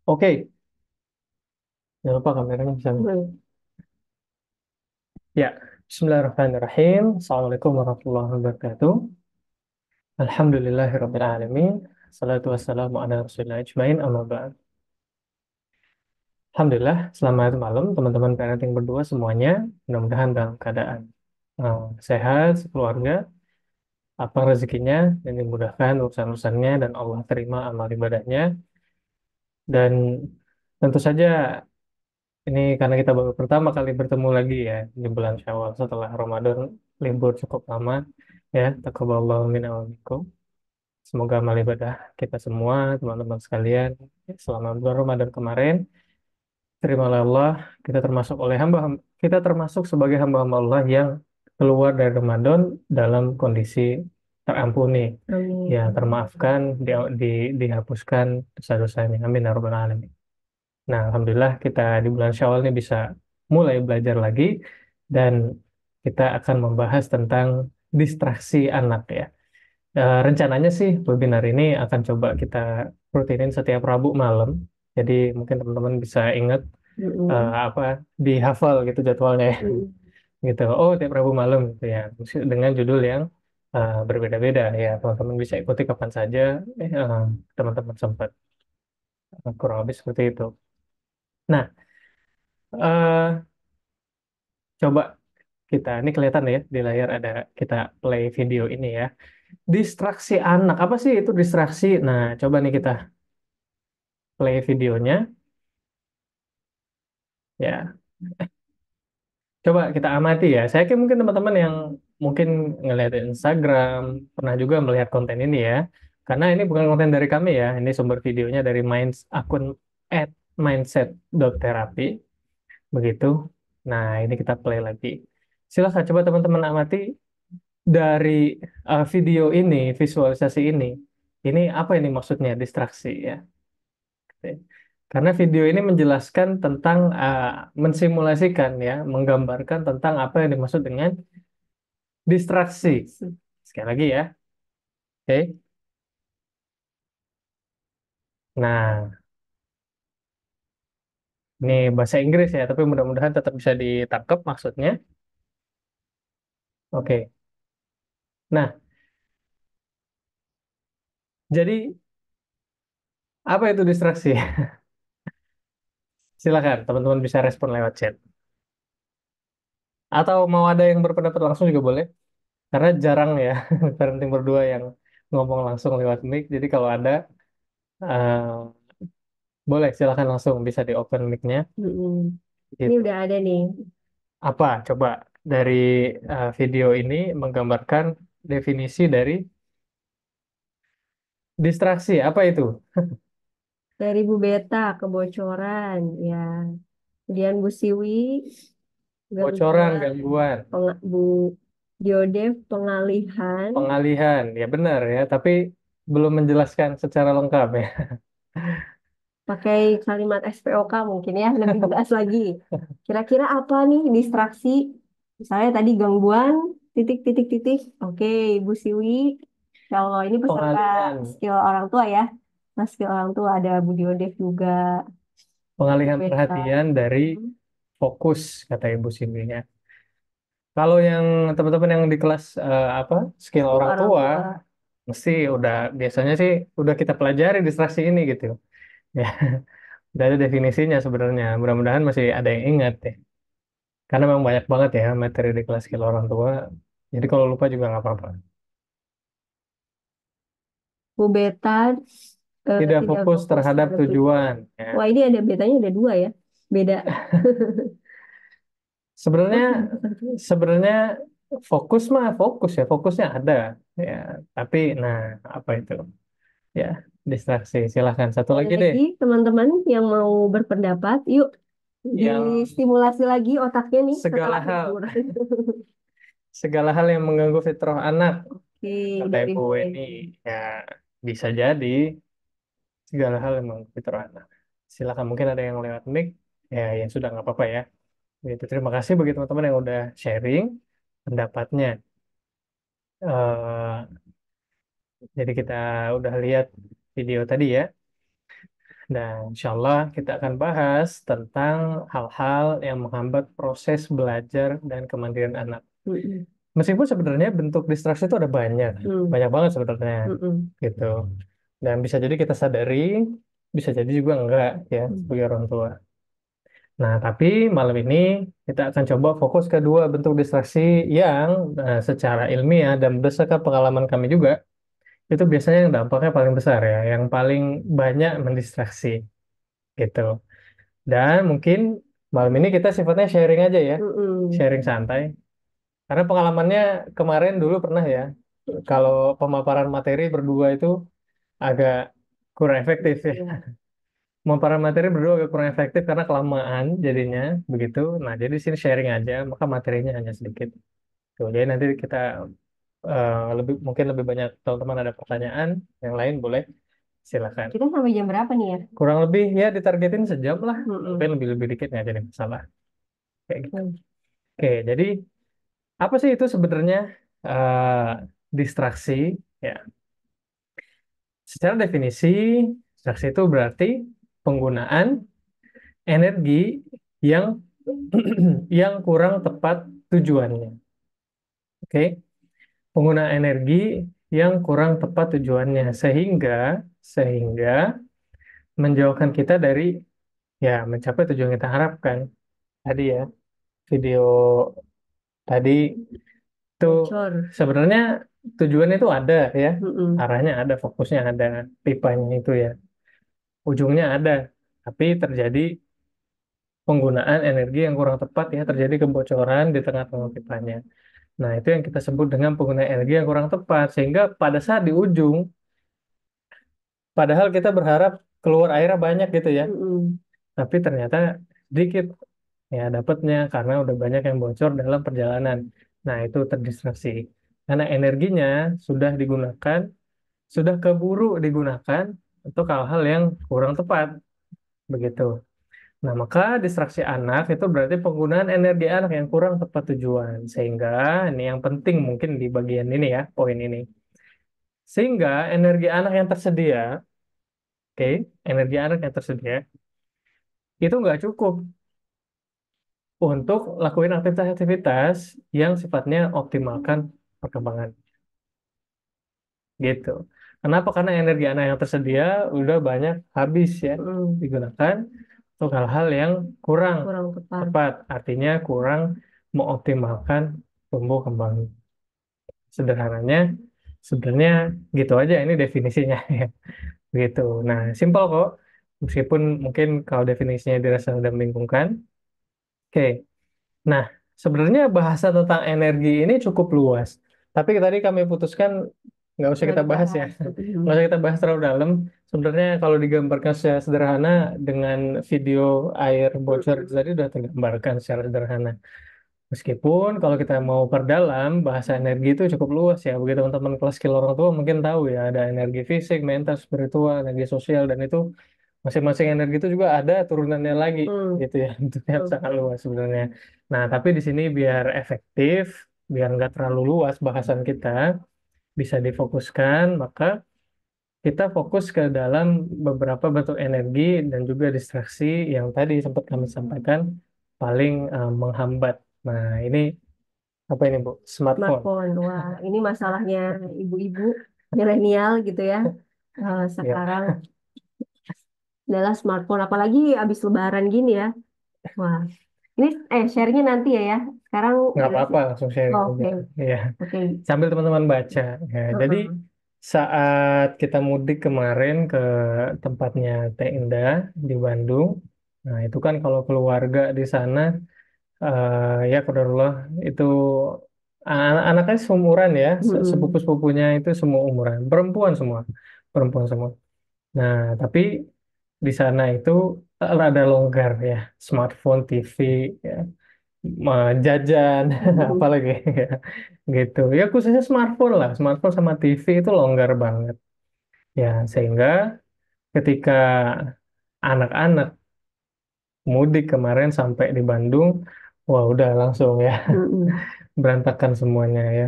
Oke, jangan lupa kameranya bisa. Ya, Bismillahirrahmanirrahim. Assalamualaikum warahmatullahi wabarakatuh. Alhamdulillahirrabbilalamin. Salatu wassalamu ala rasulillah ajmain amma ba'd. Alhamdulillah, selamat malam teman-teman parenting berdua semuanya. Mudah-mudahan dalam keadaan sehat, sekeluarga, lapang rezekinya, dan dimudahkan urusan-urusannya, dan Allah terima amal ibadahnya. Dan tentu saja ini karena kita baru pertama kali bertemu lagi ya di bulan Syawal setelah Ramadan libur cukup lama ya. Taqabbalallahu minna wa minkum. Semoga amal ibadah kita semua, teman-teman sekalian, selama bulan Ramadan kemarin terimalah Allah. Kita termasuk sebagai hamba-hamba Allah yang keluar dari Ramadan dalam kondisi terampuni, ya termaafkan, dihapuskan dosa-dosanya. Amin ya rabbal alamin. Nah, Alhamdulillah kita di bulan Syawal ini bisa mulai belajar lagi dan kita akan membahas tentang distraksi anak ya. Rencananya sih webinar ini akan coba kita rutinin setiap Rabu malam. Jadi mungkin teman-teman bisa ingat apa dihafal gitu jadwalnya ya. Gitu. Oh, tiap Rabu malam gitu ya. Dengan judul yang berbeda-beda ya. Teman-teman bisa ikuti kapan saja teman-teman sempat. Kurang lebih seperti itu. Nah, eh, coba ini kelihatan ya di layar ada kita play video ini ya. Distraksi anak. Apa sih itu distraksi? Nah, coba nih kita play videonya ya. Coba kita amati ya. Saya yakin mungkin teman-teman yang mungkin ngelihat Instagram pernah juga melihat konten ini ya. Karena ini bukan konten dari kami ya. Ini sumber videonya dari akun @mindset.therapy begitu. Nah, ini kita play lagi. Silahkan coba teman-teman amati dari video ini, visualisasi ini. Ini apa ini maksudnya distraksi ya? Oke. Karena video ini menjelaskan tentang mensimulasikan ya, menggambarkan tentang apa yang dimaksud dengan distraksi. Sekali lagi ya. Oke. Nah, ini bahasa Inggris ya, tapi mudah-mudahan tetap bisa ditangkap maksudnya. Oke. Nah, jadi apa itu distraksi? Silakan, teman-teman bisa respon lewat chat. Atau mau ada yang berpendapat langsung juga boleh. Karena jarang ya parenting berdua yang ngomong langsung lewat mic. Jadi kalau ada, eh, boleh silakan langsung bisa di open mic-nya. Ini Gitu. udah ada nih. Apa? Coba dari video ini menggambarkan definisi dari distraksi. Apa itu? Dari Bu Beta, kebocoran, ya. Kemudian Bu Siwi, Bocoran, gangguan. gangguan, Bu Diodev, pengalihan. pengalihan. Ya benar ya, tapi belum menjelaskan secara lengkap ya. Pakai kalimat SPOK mungkin ya, lebih jelas lagi. Kira-kira apa nih distraksi? Misalnya tadi gangguan, titik, titik, titik. Oke, Bu Siwi. Insya Allah ini peserta Pengalihan, skill orang tua ya. Nah, skill orang tua ada Bu Diodev juga, Bu pengalihan Beta. perhatian dari fokus, kata Ibu Silvinya. Kalau yang teman-teman yang di kelas apa skill Skill orang orang tua, tua. mesti udah biasanya sih udah kita pelajari distraksi ini gitu. Ya, udah ada definisinya sebenarnya. Mudah-mudahan masih ada yang ingat ya. Karena memang banyak banget ya materi di kelas skill orang tua. Jadi kalau lupa juga nggak apa-apa. Bu Beta Tidak tidak fokus fokus terhadap terhadap tujuan. tujuan. Ya. Wah, ini ada betanya ada dua ya. Beda. Sebenarnya Oh, satu. sebenarnya fokus mah fokus ya, fokusnya ada ya. Tapi nah apa itu? Ya, distraksi. Silahkan satu Ada lagi deh. lagi teman-teman yang mau berpendapat. Yuk, Yang distimulasi lagi otaknya nih segala setelah hal liburan. segala hal yang mengganggu fitrah anak, Oke, kata dari Ibu Bu Weni. Eni. Ya, bisa jadi segala hal yang mengganggu fitrah anak. Silakan mungkin ada yang lewat mic. Ya, ya sudah nggak apa-apa ya. Gitu. Terima kasih bagi teman-teman yang udah sharing pendapatnya. Jadi kita udah lihat video tadi ya. Dan insya Allah kita akan bahas tentang hal-hal yang menghambat proses belajar dan kemandirian anak. Mm-mm. Meskipun sebenarnya bentuk distraksi itu ada banyak, Mm. banyak banget sebenarnya, Mm-mm. gitu. Dan bisa jadi kita sadari, bisa jadi juga enggak ya Mm. sebagai orang tua. Nah, tapi malam ini kita akan coba fokus ke dua bentuk distraksi yang secara ilmiah dan berdasarkan pengalaman kami juga, itu biasanya yang dampaknya paling besar ya, yang paling banyak mendistraksi gitu. Dan mungkin malam ini kita sifatnya sharing aja ya, Mm-mm. sharing santai. Karena pengalamannya kemarin dulu pernah ya, kalau pemaparan materi berdua itu agak kurang efektif ya. Ya. Pemaparan materi berdua agak kurang efektif karena kelamaan jadinya begitu. Nah, jadi di sini sharing aja, maka materinya hanya sedikit. Tuh, jadi nanti kita lebih mungkin lebih banyak teman-teman ada pertanyaan, yang lain boleh silakan. Kita sampai jam berapa nih ya? Kurang lebih ya ditargetin sejam lah, mungkin Mm-mm. lebih dikit nggak jadi masalah kayak gitu. Mm. Oke, jadi apa sih itu sebenarnya eh, distraksi? Ya, secara definisi, distraksi itu berarti penggunaan energi yang yang kurang tepat tujuannya. Oke, penggunaan energi yang kurang tepat tujuannya sehingga menjauhkan kita dari ya mencapai tujuan yang kita harapkan. Tadi ya, video tadi itu Bocor. sebenarnya tujuan itu ada ya, Mm-mm. arahnya ada, fokusnya ada, pipanya itu ya, ujungnya ada, tapi terjadi penggunaan energi yang kurang tepat ya, terjadi kebocoran di tengah-tengah pipanya. Nah, itu yang kita sebut dengan penggunaan energi yang kurang tepat, sehingga pada saat di ujung, padahal kita berharap keluar airnya banyak gitu ya, Mm-mm. tapi ternyata sedikit ya dapatnya karena udah banyak yang bocor dalam perjalanan. Nah, itu terdistraksi. Karena energinya sudah digunakan, sudah keburu digunakan untuk hal-hal yang kurang tepat, begitu. Nah, maka distraksi anak itu berarti penggunaan energi anak yang kurang tepat tujuan. Sehingga ini yang penting mungkin di bagian ini ya, poin ini. Sehingga energi anak yang tersedia, oke, energi anak yang tersedia itu nggak cukup untuk lakuin aktivitas-aktivitas yang sifatnya optimalkan perkembangan. Gitu. Kenapa? Karena energi anak yang tersedia udah banyak habis ya Mm-mm. digunakan untuk hal-hal yang kurang Kurang tepat. tepat, artinya kurang mengoptimalkan tumbuh kembang. Sederhananya, sebenarnya gitu aja ini definisinya ya. Gitu. Nah, simpel kok. Meskipun mungkin kalau definisinya dirasa sudah membingungkan. Oke. Nah, sebenarnya bahasa tentang energi ini cukup luas. Tapi tadi kami putuskan nggak usah Nggak kita bahas ya. dibahas. Nggak Mm-mm. usah kita bahas terlalu dalam. Sebenarnya kalau digambarkan secara sederhana dengan video air bocor itu Mm-mm. tadi sudah tergambarkan secara sederhana. Meskipun kalau kita mau perdalam, bahasa energi itu cukup luas ya. Begitu teman-teman kelas skill orang tua mungkin tahu ya, ada energi fisik, mental, spiritual, energi sosial, dan itu masing-masing energi itu juga ada turunannya lagi Mm. gitu ya. Bentuknya Mm. sangat luas sebenarnya. Nah, tapi di sini biar efektif, biar nggak terlalu luas bahasan kita, bisa difokuskan, maka kita fokus ke dalam beberapa bentuk energi dan juga distraksi yang tadi sempat kami sampaikan paling menghambat. Nah, ini apa ini Bu? Smartphone. Smartphone. Wah, ini masalahnya ibu-ibu milenial gitu ya. Ya, Sekarang adalah smartphone. Apalagi habis Lebaran gini ya. Wah, ini sharingnya nanti ya ya. Sekarang nggak giliran. apa-apa, langsung sharing aja. Oke, Ya, oke. sambil teman-teman baca. Ya, jadi Heeh. saat kita mudik kemarin ke tempatnya Teh Indah di Bandung, nah itu kan kalau keluarga di sana, ya qadarullah itu anaknya seumuran ya, Mm-mm. sepupu-sepupunya itu semua umuran, perempuan semua. Nah, tapi di sana itu rada longgar ya, smartphone, TV, ya, jajan, Mm-mm. apalagi ya, gitu. Ya khususnya smartphone lah, smartphone sama TV itu longgar banget. Ya, sehingga ketika anak-anak mudik kemarin sampai di Bandung, wah udah langsung ya Mm-mm. berantakan semuanya ya.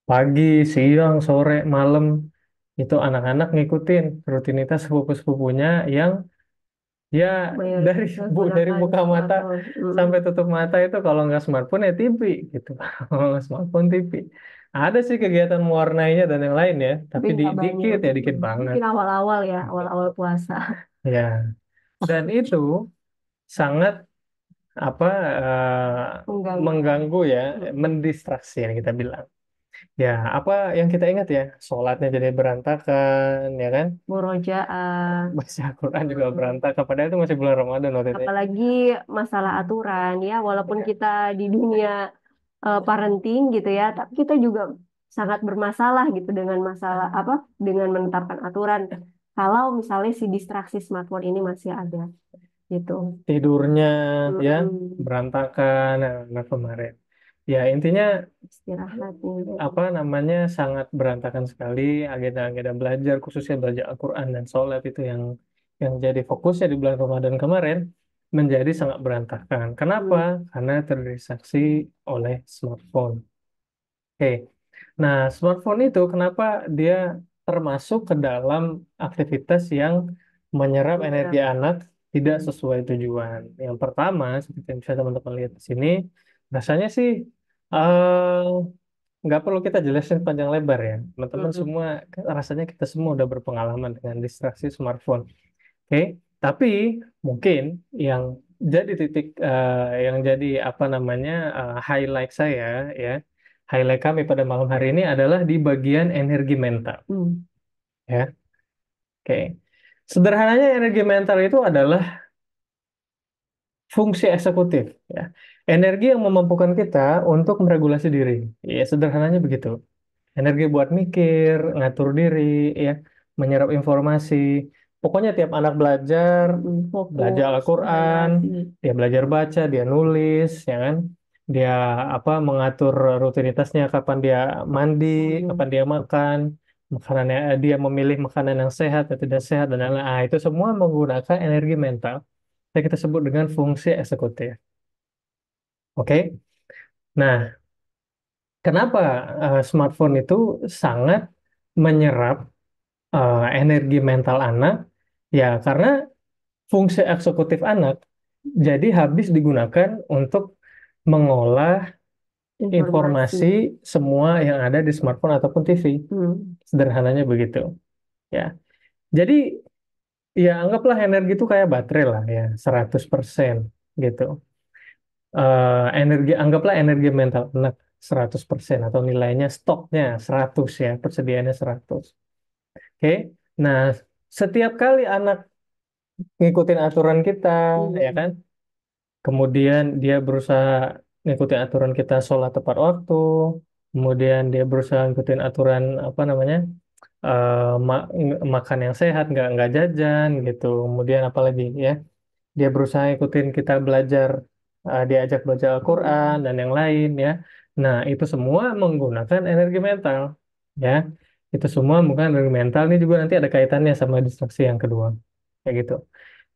Pagi, siang, sore, malam, itu anak-anak ngikutin rutinitas sepupu-sepupunya yang ya dari Mayoritas dari menggunakan buka mata smartphone. sampai tutup mata itu kalau nggak smartphone ya TV gitu. Kalau nggak smartphone TV. Ada sih kegiatan mewarnainya dan yang lain ya, Tapi tapi nggak banyak. dikit ya dikit banget. Mungkin awal-awal ya, Dikit. awal-awal puasa. Ya, dan itu sangat apa Mengganggu. mengganggu ya, Mm-mm. mendistraksi yang kita bilang. Ya, apa yang kita ingat ya, sholatnya jadi berantakan, ya kan? Murojaah. Baca Al-Quran juga Mm-mm. berantakan. Padahal itu masih bulan Ramadan waktu itu. Ya. Apalagi masalah aturan ya, walaupun Ya. kita di dunia parenting gitu ya, tapi kita juga sangat bermasalah gitu dengan masalah apa? Dengan menetapkan aturan. Kalau misalnya si distraksi smartphone ini masih ada gitu. Tidurnya ya Mm-mm. berantakan, nah kemarin. Ya intinya Istirahatnya. apa namanya sangat berantakan sekali agenda-agenda belajar khususnya belajar Al-Quran dan sholat itu yang jadi fokusnya di bulan Ramadan kemarin menjadi sangat berantakan. Kenapa? Hmm. Karena terdistraksi oleh smartphone. Oke. Nah, smartphone itu kenapa dia termasuk ke dalam aktivitas yang menyerap energi Menyerap. anak tidak Hmm. sesuai tujuan. Yang pertama, seperti yang bisa teman-teman lihat di sini, rasanya sih eh, nggak perlu kita jelasin panjang lebar ya. Teman-teman Mm-mm. semua, rasanya kita semua udah berpengalaman dengan distraksi smartphone. Oke, tapi mungkin yang jadi titik yang jadi apa namanya highlight saya ya, highlight kami pada malam hari ini adalah di bagian energi mental Hmm. ya. Oke. Sederhananya energi mental itu adalah fungsi eksekutif ya. Energi yang memampukan kita untuk meregulasi diri. Ya, sederhananya begitu. Energi buat mikir, ngatur diri, ya, menyerap informasi. Pokoknya tiap anak belajar, Mm-mm. belajar Fokus, Al-Quran, konsentrasi. dia belajar baca, dia nulis, ya kan? Dia apa mengatur rutinitasnya, kapan dia mandi, Mm-mm. kapan dia makan, makanannya dia memilih makanan yang sehat atau tidak sehat dan lain-lain. Ah, itu semua menggunakan energi mental. Yang kita sebut dengan fungsi eksekutif. Oke? Nah, kenapa smartphone itu sangat menyerap energi mental anak? Ya, karena fungsi eksekutif anak jadi habis digunakan untuk mengolah Informasi. informasi semua yang ada di smartphone ataupun TV. Hmm. Sederhananya begitu. Ya, jadi ya anggaplah energi itu kayak baterai lah ya, 100% gitu. Energi anggaplah energi mental anak 100% atau nilainya stoknya 100 ya, persediaannya 100. Oke. Nah, setiap kali anak ngikutin aturan kita, ya Hmm. kan? Kemudian dia berusaha ngikutin aturan kita sholat tepat waktu. Kemudian dia berusaha ngikutin aturan apa namanya makan yang sehat, nggak jajan gitu. Kemudian apalagi ya, dia berusaha ngikutin kita belajar, diajak belajar Al-Quran Hmm. dan yang lain ya. Nah itu semua menggunakan energi mental ya. Itu semua menggunakan energi mental. Ini juga nanti ada kaitannya sama distraksi yang kedua, kayak gitu.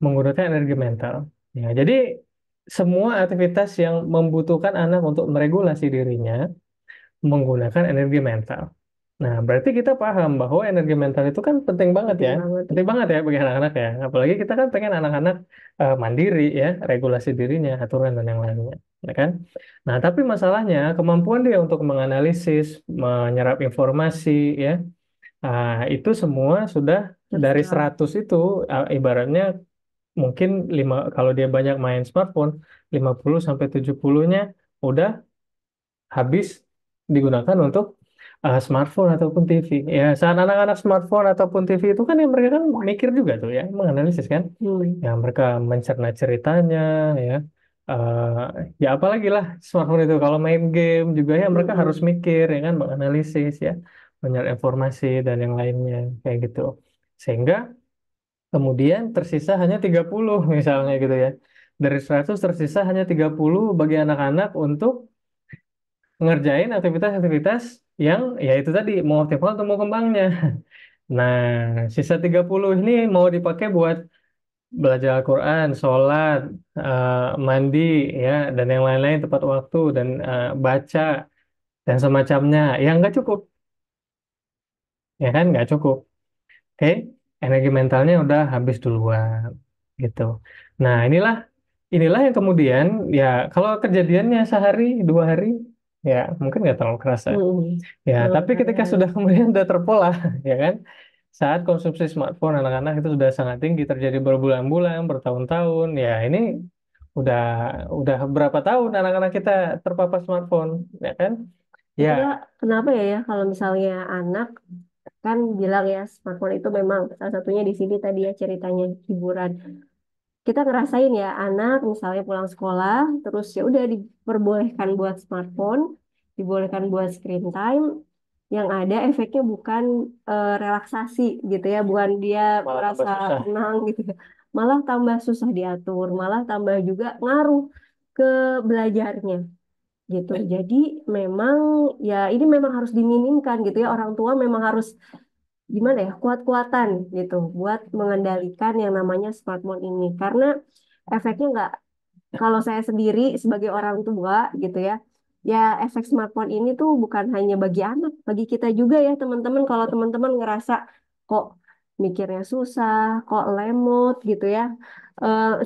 Menggunakan energi mental. Ya, jadi semua aktivitas yang membutuhkan anak untuk meregulasi dirinya menggunakan energi mental. Nah, berarti kita paham bahwa energi mental itu kan penting banget ya. Penting banget Penting ya. banget ya bagi anak-anak ya. Apalagi kita kan pengen anak-anak mandiri ya, regulasi dirinya, aturan dan yang lainnya. Ya kan? Nah, tapi masalahnya kemampuan dia untuk menganalisis, menyerap informasi ya, itu semua sudah dari Terserap. 100 itu ibaratnya mungkin kalau dia banyak main smartphone 50 sampai 70-nya udah habis digunakan untuk smartphone ataupun TV. Ya, saat anak-anak smartphone ataupun TV itu kan yang mereka kan mikir juga tuh ya, menganalisis kan. Hmm. Ya, mereka mencerna ceritanya ya. Eh, ya apalagi lah smartphone itu kalau main game juga ya mereka harus Mm-mm. mikir ya kan, menganalisis ya, mencari informasi dan yang lainnya kayak gitu. Sehingga kemudian tersisa hanya 30 misalnya gitu ya. Dari 100 tersisa hanya 30 bagi anak-anak untuk ngerjain aktivitas-aktivitas yang ya itu tadi mau optimal atau mau kembangnya. Nah, sisa 30 ini mau dipakai buat belajar Al-Quran, sholat, eh, mandi, ya, dan yang lain-lain tepat waktu, dan baca, dan semacamnya. Ya nggak cukup, ya kan nggak cukup. Oke, energi mentalnya udah habis duluan gitu. Nah, inilah yang kemudian ya kalau kejadiannya sehari, 2 hari ya mungkin nggak terlalu kerasa. Mm-mm. Ya, tapi ketika sudah Benar. kemudian udah terpola, ya kan, saat konsumsi smartphone anak-anak itu sudah sangat tinggi terjadi berbulan-bulan, bertahun-tahun. Ya, ini udah udah berapa tahun anak-anak kita terpapar smartphone, ya kan? Ya, Itulah kenapa ya kalau misalnya anak kan bilang ya smartphone itu memang salah satunya di sini tadi ya ceritanya hiburan. Kita ngerasain ya anak misalnya pulang sekolah terus ya udah diperbolehkan buat smartphone, dibolehkan buat screen time, yang ada efeknya bukan relaksasi gitu ya, bukan dia malah tambah merasa susah. tenang gitu ya. Malah tambah susah diatur, malah tambah juga ngaruh ke belajarnya gitu. Jadi memang ya ini memang harus diminimkan gitu ya. Orang tua memang harus gimana ya kuat-kuatan gitu buat mengendalikan yang namanya smartphone ini karena efeknya nggak, kalau saya sendiri sebagai orang tua gitu ya, ya efek smartphone ini tuh bukan hanya bagi anak, bagi kita juga ya teman-teman. Kalau teman-teman ngerasa kok mikirnya susah, kok lemot gitu ya,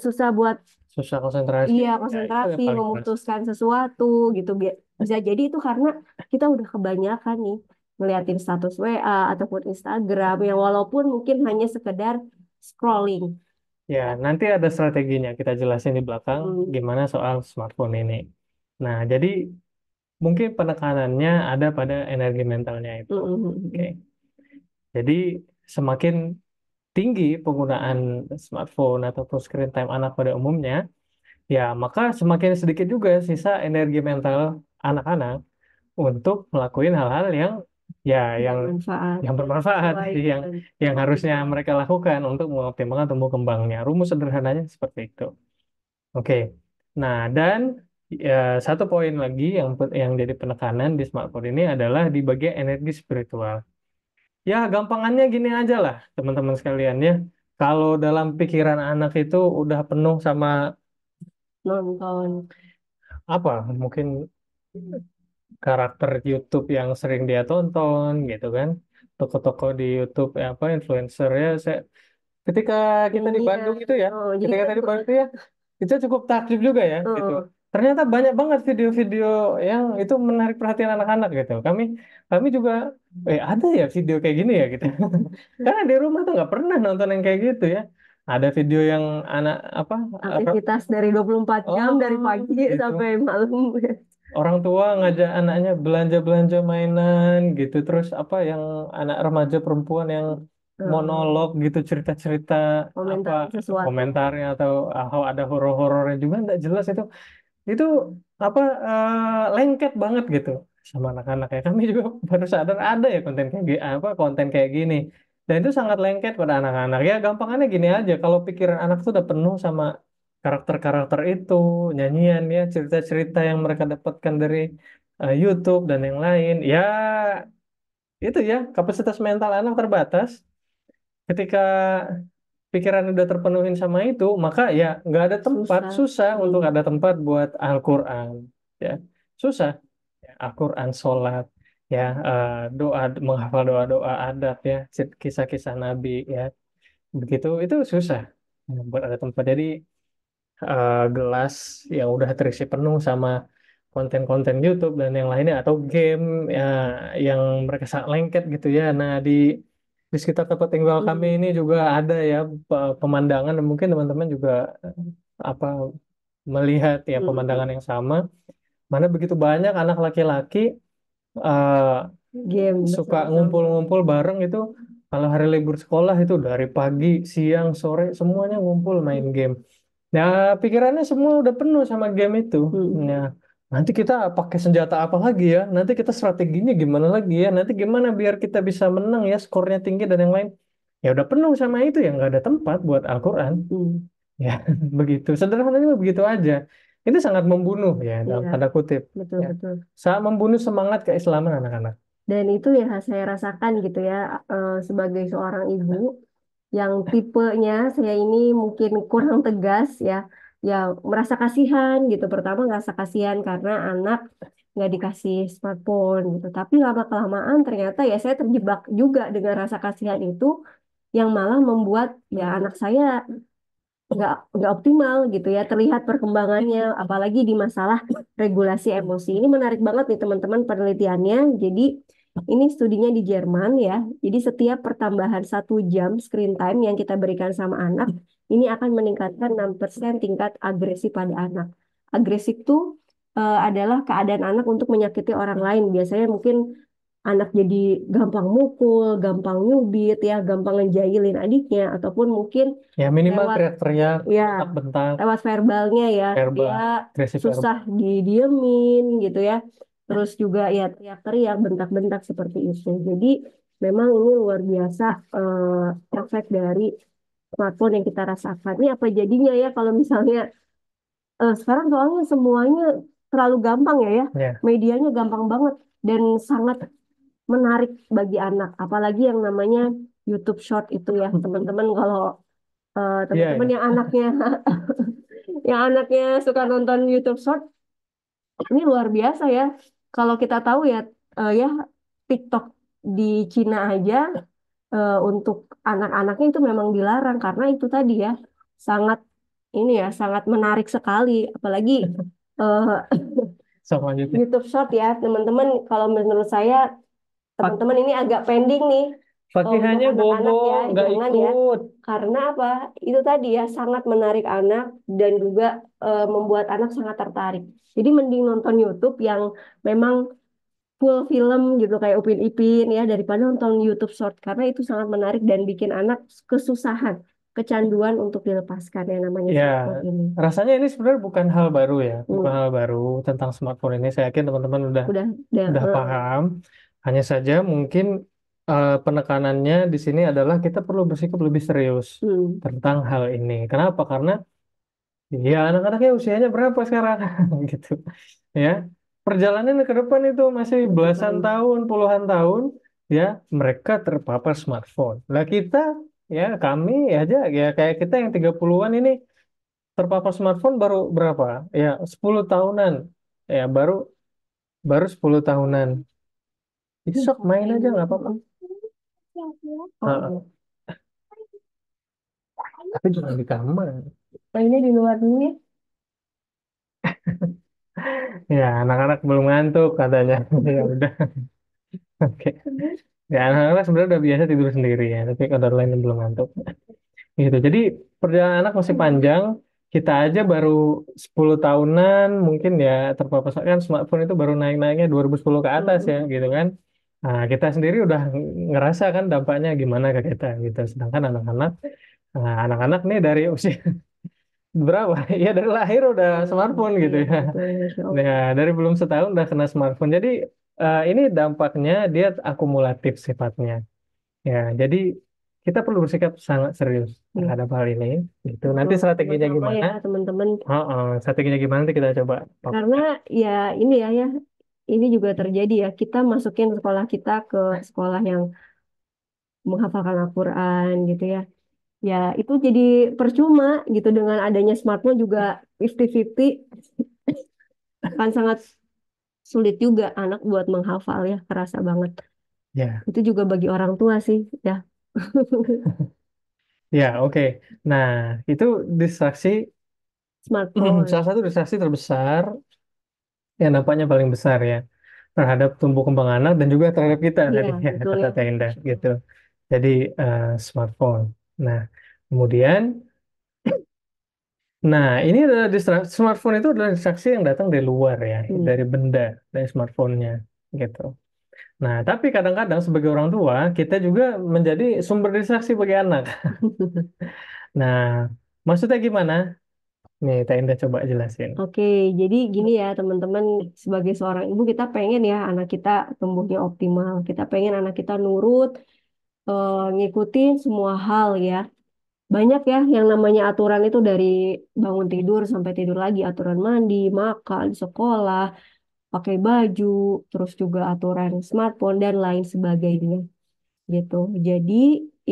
susah buat Susah konsentrasi. iya Ya, itu konsentrasi yang paling keras. memutuskan sesuatu gitu. Bisa jadi itu karena kita udah kebanyakan nih ngeliatin status WA ataupun Instagram yang walaupun mungkin hanya sekedar scrolling. Ya, nanti ada strateginya kita jelasin di belakang Mm, gimana soal smartphone ini. Nah, jadi mungkin penekanannya ada pada energi mentalnya mm, itu. mm, Oke. mm. Jadi semakin tinggi penggunaan smartphone ataupun screen time anak pada umumnya, ya maka semakin sedikit juga sisa energi mental anak-anak untuk melakukan hal-hal yang ya yang Bermanfaat yang ya, bermanfaat, sesuai yang dengan yang harusnya optimal. mereka lakukan untuk mengoptimalkan tumbuh kembangnya. Rumus sederhananya seperti itu. Oke. Nah, dan ya, satu poin lagi yang jadi penekanan di smartphone ini adalah di bagian energi spiritual. Ya, gampangannya gini aja lah, teman-teman sekalian ya. Kalau dalam pikiran anak itu udah penuh sama Nonton. apa? Mungkin karakter YouTube yang sering dia tonton gitu kan. Toko-toko di YouTube ya apa influencer ya. Ketika kita di Ininya, Bandung itu ya, oh, jadi ketika kita tadi juga, Bandung itu ya, itu cukup takjub juga ya gitu. oh, Ternyata banyak banget video-video yang itu menarik perhatian anak-anak gitu. Kami juga, ada ya video kayak gini ya gitu. Karena di rumah tuh nggak pernah nonton yang kayak gitu ya. Ada video yang anak apa? aktivitas dari 24 jam dari Oh, pagi sampai gitu. malam. Orang tua ngajak anaknya belanja-belanja mainan gitu. Terus apa yang anak remaja perempuan yang Oh, monolog gitu cerita-cerita apa komentarin sesuatu. komentarnya atau ada horor-horornya juga nggak jelas itu apa lengket banget gitu sama anak-anak ya kami juga baru sadar ada ya konten kayak gini dan itu sangat lengket pada anak-anak ya gampangannya gini aja kalau pikiran anak tuh udah penuh sama karakter-karakter itu nyanyian ya cerita-cerita yang mereka dapatkan dari YouTube dan yang lain ya itu ya kapasitas mental anak terbatas ketika pikiran udah terpenuhin sama itu, maka ya nggak ada tempat, Susah. susah untuk Hmm, ada tempat buat Al-Quran, ya susah. Ya, Al-Quran, sholat, ya doa, menghafal doa-doa adat, ya kisah-kisah Nabi, ya begitu itu susah buat ada tempat. Jadi gelas yang udah terisi penuh sama konten-konten YouTube dan yang lainnya atau game ya, yang mereka sangat lengket gitu ya. Nah di sekitar tempat tinggal kami hmm, ini juga ada ya pemandangan dan mungkin teman-teman juga apa melihat ya hmm, pemandangan hmm. yang sama. Mana begitu banyak anak laki-laki eh, Game suka bersama-sama. ngumpul-ngumpul bareng itu. Kalau hari libur sekolah itu dari pagi, siang, sore semuanya ngumpul main game. Nah, pikirannya semua udah penuh sama game itu. Hmm, Nah, nanti kita pakai senjata apa lagi ya? Nanti kita strateginya gimana lagi ya? Nanti gimana biar kita bisa menang ya, skornya tinggi dan yang lain. Ya udah penuh sama itu ya, nggak ada tempat buat Al-Quran. hmm. Ya, begitu. Sederhananya begitu aja. Itu sangat membunuh ya, dalam Iya, tanda kutip. Ya, betul-betul. sangat membunuh semangat keislaman anak-anak. Dan itu ya saya rasakan gitu ya, sebagai seorang ibu yang tipenya saya ini mungkin kurang tegas ya, ya merasa kasihan gitu. Pertama merasa kasihan karena anak nggak dikasih smartphone gitu. Tapi lama kelamaan ternyata ya saya terjebak juga dengan rasa kasihan itu yang malah membuat ya anak saya nggak optimal gitu ya terlihat perkembangannya apalagi di masalah regulasi emosi. Ini menarik banget nih teman-teman penelitiannya. Jadi ini studinya di Jerman ya. Jadi setiap pertambahan 1 jam screen time yang kita berikan sama anak ini akan meningkatkan 6% tingkat agresi pada anak. Agresif itu adalah keadaan anak untuk menyakiti orang lain. Biasanya mungkin anak jadi gampang mukul, gampang nyubit ya, gampang ngejailin adiknya ataupun mungkin Ya minimal lewat teriak-teriak, ya bentak-bentak, lewat verbalnya ya dia verbal, agresif verbal. susah didiemin gitu ya terus juga ya teriak-teriak bentak-bentak seperti itu jadi memang ini luar biasa efek dari smartphone yang kita rasakan ini apa jadinya ya kalau misalnya sekarang soalnya semuanya terlalu gampang ya Ya, medianya gampang banget dan sangat menarik bagi anak apalagi yang namanya YouTube Short itu ya teman-teman kalau iya teman-teman ya. yang anaknya suka nonton YouTube Short, ini luar biasa ya. Kalau kita tahu ya, ya TikTok di Cina aja untuk anak-anaknya itu memang dilarang karena itu tadi ya sangat ini ya sangat menarik sekali. Apalagi eh, Sok lanjutin. YouTube Short ya teman-teman. Kalau menurut saya teman-teman ini agak pending nih untuk Fakihanya bobo, anak-anak ya, nggak jangan ya. ikut. Karena apa? Itu tadi ya sangat menarik anak dan juga membuat anak sangat tertarik. Jadi mending nonton YouTube yang memang full film gitu kayak Upin Ipin ya daripada nonton YouTube Short karena itu sangat menarik dan bikin anak kesusahan, kecanduan untuk dilepaskan yang namanya Ya, smartphone ini. rasanya ini sebenarnya bukan hal baru ya, bukan Hmm, hal baru tentang smartphone ini. Saya yakin teman-teman udah udah paham. Hanya saja mungkin penekanannya di sini adalah kita perlu bersikap lebih serius hmm, tentang hal ini. Kenapa? Karena ya anak-anaknya usianya berapa sekarang, gitu. Ya, perjalanan ke depan itu masih betul belasan sekali. tahun, puluhan tahun. Ya, mereka terpapar smartphone. Lah kita, ya kami aja, ya kayak kita yang 30-an ini terpapar smartphone baru berapa? Ya, 10 tahunan. Ya, baru baru 10 tahunan. Besok main aja nggak apa-apa. Heeh. Oh, Tapi jangan di kamar. mainnya di luar dulu ya. Ya, anak-anak belum ngantuk katanya. Ya udah, oke. Ya, anak-anak sebenarnya udah biasa tidur sendiri ya, tapi kadar lain belum ngantuk. Gitu. Jadi perjalanan anak masih panjang. Kita aja baru 10 tahunan, mungkin ya terpapar kan smartphone itu baru naik-naiknya 2010 ke atas ya, Hmm. gitu kan. Nah, kita sendiri udah ngerasa kan dampaknya gimana ke kita gitu. Sedangkan anak-anak nih dari usia berapa? Ya dari lahir udah smartphone Iya, gitu ya. betul, Masya Allah. Nah, dari belum setahun udah kena smartphone. Jadi ini dampaknya dia akumulatif sifatnya. Ya, jadi kita perlu bersikap sangat serius Iya, terhadap hal ini. Gitu. Nanti betul. strateginya Sama-sama gimana? ya, teman-teman. Oh, strateginya gimana nanti kita coba Karena pakai. ya ini ya, ini juga terjadi ya. Kita masukin sekolah kita ke sekolah yang menghafalkan Al-Quran gitu ya. Ya, itu jadi percuma gitu dengan adanya smartphone juga 50-50 kan sangat sulit juga anak buat menghafal ya, kerasa banget. Ya, Itu juga bagi orang tua sih, ya. ya, oke. Nah, itu distraksi, Smartphone. salah satu distraksi terbesar yang nampaknya paling besar ya terhadap tumbuh kembang anak dan juga terhadap kita Iya, tadi ya betul kata ya. Tenda Masya Allah. gitu. Jadi smartphone. Nah, kemudian, nah ini adalah distraksi, smartphone itu adalah distraksi yang datang dari luar ya, Hmm. dari benda, dari smartphone-nya gitu. Nah, tapi kadang-kadang sebagai orang tua kita juga menjadi sumber distraksi bagi anak. Nah, maksudnya gimana? Nih, Tenda coba jelasin. Oke, jadi gini ya teman-teman, sebagai seorang ibu kita pengen ya anak kita tumbuhnya optimal. Kita pengen anak kita nurut, ngikutin semua hal ya. Banyak ya yang namanya aturan itu dari bangun tidur sampai tidur lagi, aturan mandi, makan, sekolah, pakai baju, terus juga aturan smartphone dan lain sebagainya gitu. Jadi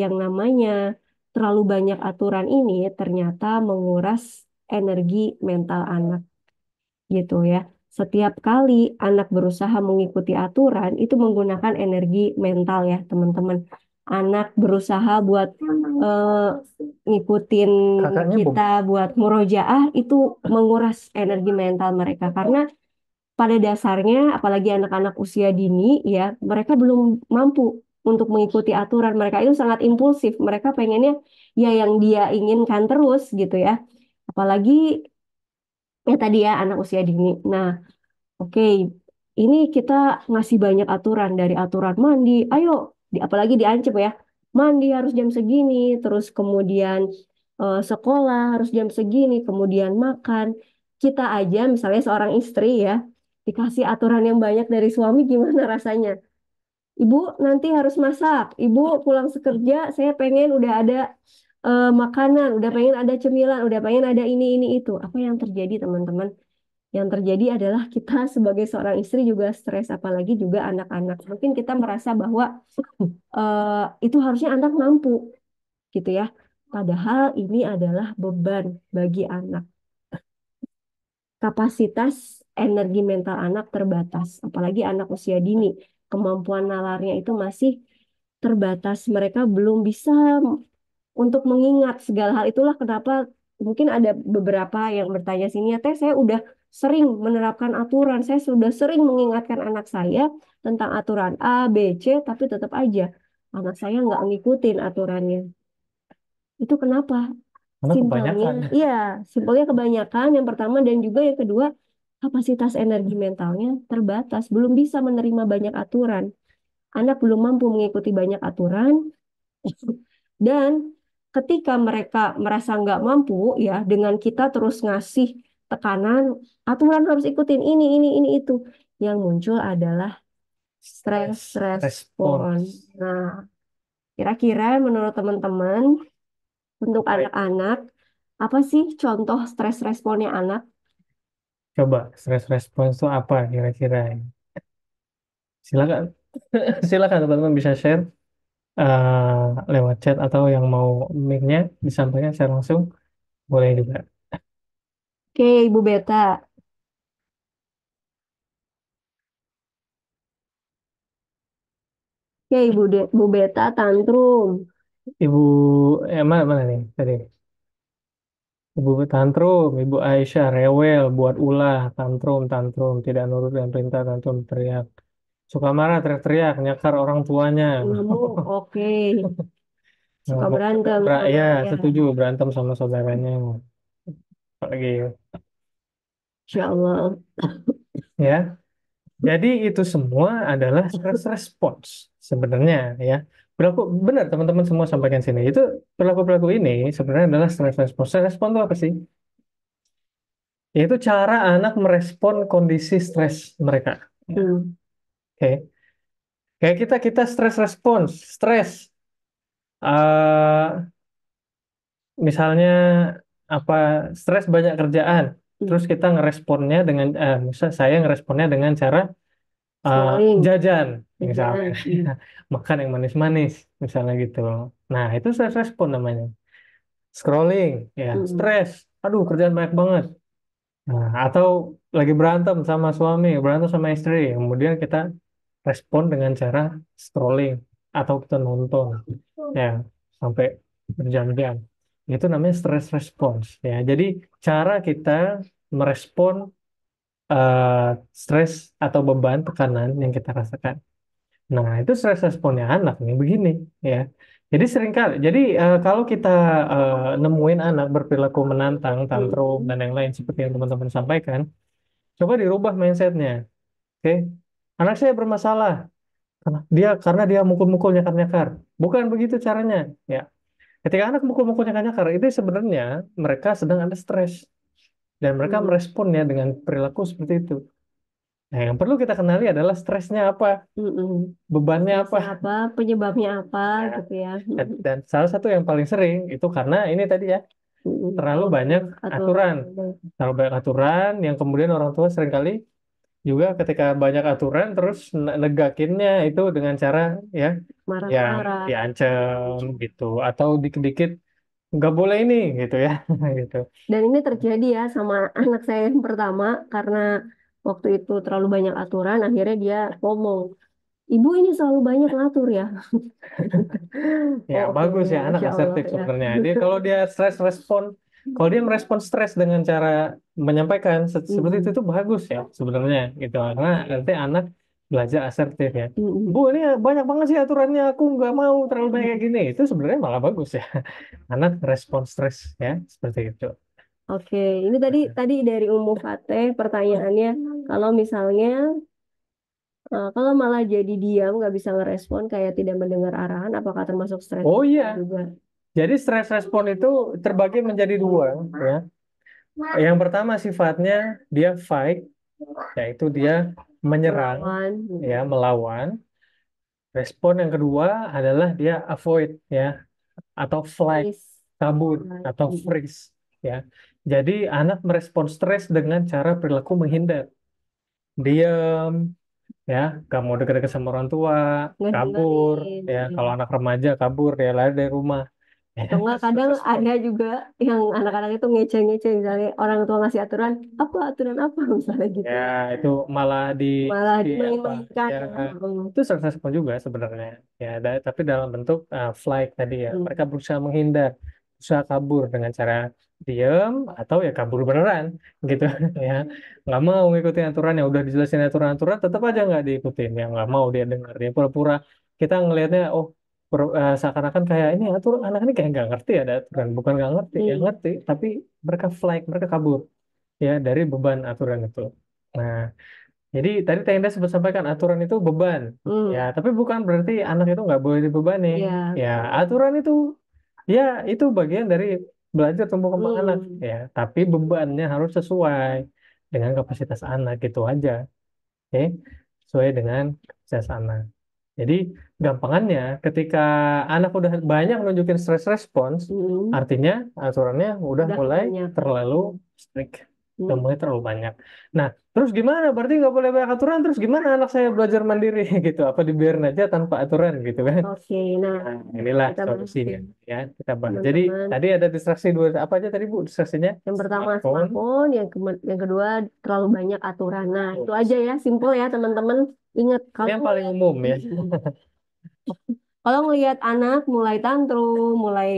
yang namanya terlalu banyak aturan ini ternyata menguras energi mental anak gitu ya. Setiap kali anak berusaha mengikuti aturan itu menggunakan energi mental ya, teman-teman. anak berusaha buat eh, ngikutin Kakaknya kita buat murojaah itu menguras energi mental mereka karena pada dasarnya apalagi anak-anak usia dini ya mereka belum mampu untuk mengikuti aturan mereka itu sangat impulsif mereka pengennya ya yang dia inginkan terus gitu ya apalagi ya tadi ya anak usia dini nah oke ini kita ngasih banyak aturan dari aturan mandi ayo apalagi diancam ya mandi harus jam segini terus kemudian sekolah harus jam segini kemudian makan kita aja misalnya seorang istri ya dikasih aturan yang banyak dari suami gimana rasanya ibu nanti harus masak ibu pulang sekerja saya pengen udah ada makanan udah pengen ada cemilan udah pengen ada ini itu apa yang terjadi teman-teman yang terjadi adalah kita sebagai seorang istri juga stres, apalagi juga anak-anak. Mungkin kita merasa bahwa itu harusnya anak mampu, gitu ya. Padahal ini adalah beban bagi anak. Kapasitas energi mental anak terbatas, apalagi anak usia dini. Kemampuan nalarnya itu masih terbatas. Mereka belum bisa untuk mengingat segala hal itulah kenapa mungkin ada beberapa yang bertanya sini ya teh saya udah sering menerapkan aturan saya sudah sering mengingatkan anak saya tentang aturan A B C tapi tetap aja anak saya nggak ngikutin aturannya itu kenapa karena simpelnya kebanyakan. iya simpelnya kebanyakan yang pertama dan juga yang kedua kapasitas energi mentalnya terbatas belum bisa menerima banyak aturan anak belum mampu mengikuti banyak aturan dan ketika mereka merasa nggak mampu, ya dengan kita terus ngasih tekanan, aturan harus ikutin ini itu. Yang muncul adalah stres Stress respon. response. Nah, kira-kira menurut teman-teman untuk anak-anak, apa sih contoh stres responnya anak? Coba stress response itu apa kira-kira? Silakan, silakan teman-teman bisa share lewat chat atau yang mau mic-nya disampaikan secara langsung boleh juga. Oke, Ibu Beta. Oke, Ibu Beta tantrum. Ibu, mana, mana nih tadi? Ibu tantrum, Ibu Aisyah rewel, buat ulah, tantrum, tantrum, tidak nurut dengan perintah, tantrum, teriak. Suka marah, teriak-teriak, nyakar orang tuanya. Ngamuk, oke. Suka Ngamuk, berantem ya sama ya. setuju, berantem sama saudaranya. Apalagi, Insya Allah. ya. Jadi itu semua adalah stress response sebenarnya ya. Perilaku benar teman-teman semua sampaikan sini. Itu perilaku-perilaku ini sebenarnya adalah stress response. Stress response itu apa sih? Yaitu cara anak merespon kondisi stres mereka. Ya, Hmm. oke. Kayak kita stress response, stres. eh Misalnya apa stres banyak kerjaan, terus Hmm. kita ngeresponnya dengan misal saya ngeresponnya dengan cara eh, Scrolling, jajan misalnya, jajan. Hmm. makan yang manis-manis misalnya gitu. Nah itu stress respon namanya. Scrolling, ya Hmm. stres. Aduh kerjaan banyak banget. Nah, atau lagi berantem sama suami, berantem sama istri, kemudian kita respon dengan cara scrolling atau kita nonton, ya sampai berjam-jam. Itu namanya stress response, ya. Jadi cara kita merespon eh, stres atau beban tekanan yang kita rasakan. Nah, itu stress responnya anak nih begini ya. Jadi seringkali, jadi kalau kita nemuin anak berperilaku menantang, tantrum Hmm. dan yang lain seperti yang teman-teman sampaikan, coba dirubah mindsetnya. Oke, anak saya bermasalah karena dia mukul-mukul nyakar-nyakar. Bukan begitu caranya. Ya, ketika anak mukul-mukul nyakar-nyakar itu sebenarnya mereka sedang ada stres dan mereka Hmm. meresponnya dengan perilaku seperti itu. Nah, yang perlu kita kenali adalah stresnya apa, Hmm. bebannya apa. Stresnya apa, penyebabnya apa Ya, gitu ya. dan salah satu yang paling sering itu karena ini tadi ya, terlalu banyak Banyak aturan. aturan. Terlalu banyak aturan yang kemudian orang tua seringkali juga ketika banyak aturan terus negakinnya itu dengan cara ya yang Marah-marah. diancam gitu atau dikit-dikit nggak boleh ini gitu ya gitu. Dan ini terjadi ya sama anak saya yang pertama karena waktu itu terlalu banyak aturan, akhirnya dia ngomong. Ibu ini selalu banyak ngatur ya. Ya, Oke, bagus ya anak Masya Allah asertif ya. sebenarnya. Dia kalau dia stres respon, kalau dia merespon stres dengan cara menyampaikan seperti Mm-mm. itu bagus ya sebenarnya gitu. Karena nanti anak belajar asertif ya. Bu, Mm-mm. ini banyak banget sih aturannya. Aku nggak mau terlalu banyak kayak gini. Itu sebenarnya malah bagus ya. Anak respon stres ya seperti itu. Oke, ini tadi tadi dari Ummu Fateh pertanyaannya, kalau misalnya kalau malah jadi diam nggak bisa ngerespon kayak tidak mendengar arahan, apakah termasuk stres Oh iya, juga? jadi stres respon itu terbagi menjadi dua ya. Yang pertama sifatnya dia fight, yaitu dia menyerang Melawan, ya, melawan. Respon yang kedua adalah dia avoid ya, atau flight, freeze. kabur atau Mm-mm. freeze ya. Jadi anak merespon stres dengan cara perilaku menghindar, diam ya, gak mau deket-deket sama orang tua, kabur Ngedengerin. ya. Ya. Kalau anak remaja kabur dia lari dari rumah. Ya, Atau enggak itu kadang respon. ada juga yang anak-anak itu ngece-ngece misalnya orang tua ngasih aturan apa misalnya gitu Ya, ya. itu malah Malah di apa? main-mainkan Ya, ya. itu successful juga sebenarnya. Ya, tapi dalam bentuk flight tadi ya. Mereka Hmm. berusaha menghindar, berusaha kabur dengan cara diem atau ya kabur beneran gitu ya. Nggak mau ngikutin aturan yang udah dijelasin aturan-aturan, tetap aja nggak diikutin. Ya nggak mau dia dengar. Dia pura-pura kita ngelihatnya, oh seakan-akan kayak ini aturan anak ini kayak nggak ngerti ada aturan, bukan nggak ngerti, ya Hmm. ngerti, tapi mereka flight, mereka kabur ya dari beban aturan itu. Nah, jadi tadi Tenda sempat sampaikan aturan itu beban. Ya, Hmm. tapi bukan berarti anak itu nggak boleh dibebani. Ya. Ya, aturan itu ya itu bagian dari belajar tumbuh kembang anak. Hmm. Ya, tapi bebannya harus sesuai dengan kapasitas anak gitu aja. Oke, sesuai dengan kapasitas anak. Jadi gampangannya ketika anak udah banyak nunjukin stress response, Hmm. artinya aturannya udah Udah mulai banyak. terlalu strict, udah Hmm. mulai terlalu banyak. Nah, terus gimana? Berarti nggak boleh banyak aturan. Terus gimana anak saya belajar mandiri gitu? Apa dibiarin aja tanpa aturan gitu kan? Oke, nah Nah, inilah kita bahas solusinya nih ya. Kita bahas. Jadi teman-teman. tadi ada distraksi dua apa aja tadi Bu distraksinya? Yang pertama Smartphone. smartphone, yang kedua terlalu banyak aturan. Nah, itu aja ya, simple ya teman-teman. Ingat Ini kalau yang paling ngelihat umum ya. kalau ngelihat anak mulai tantrum, mulai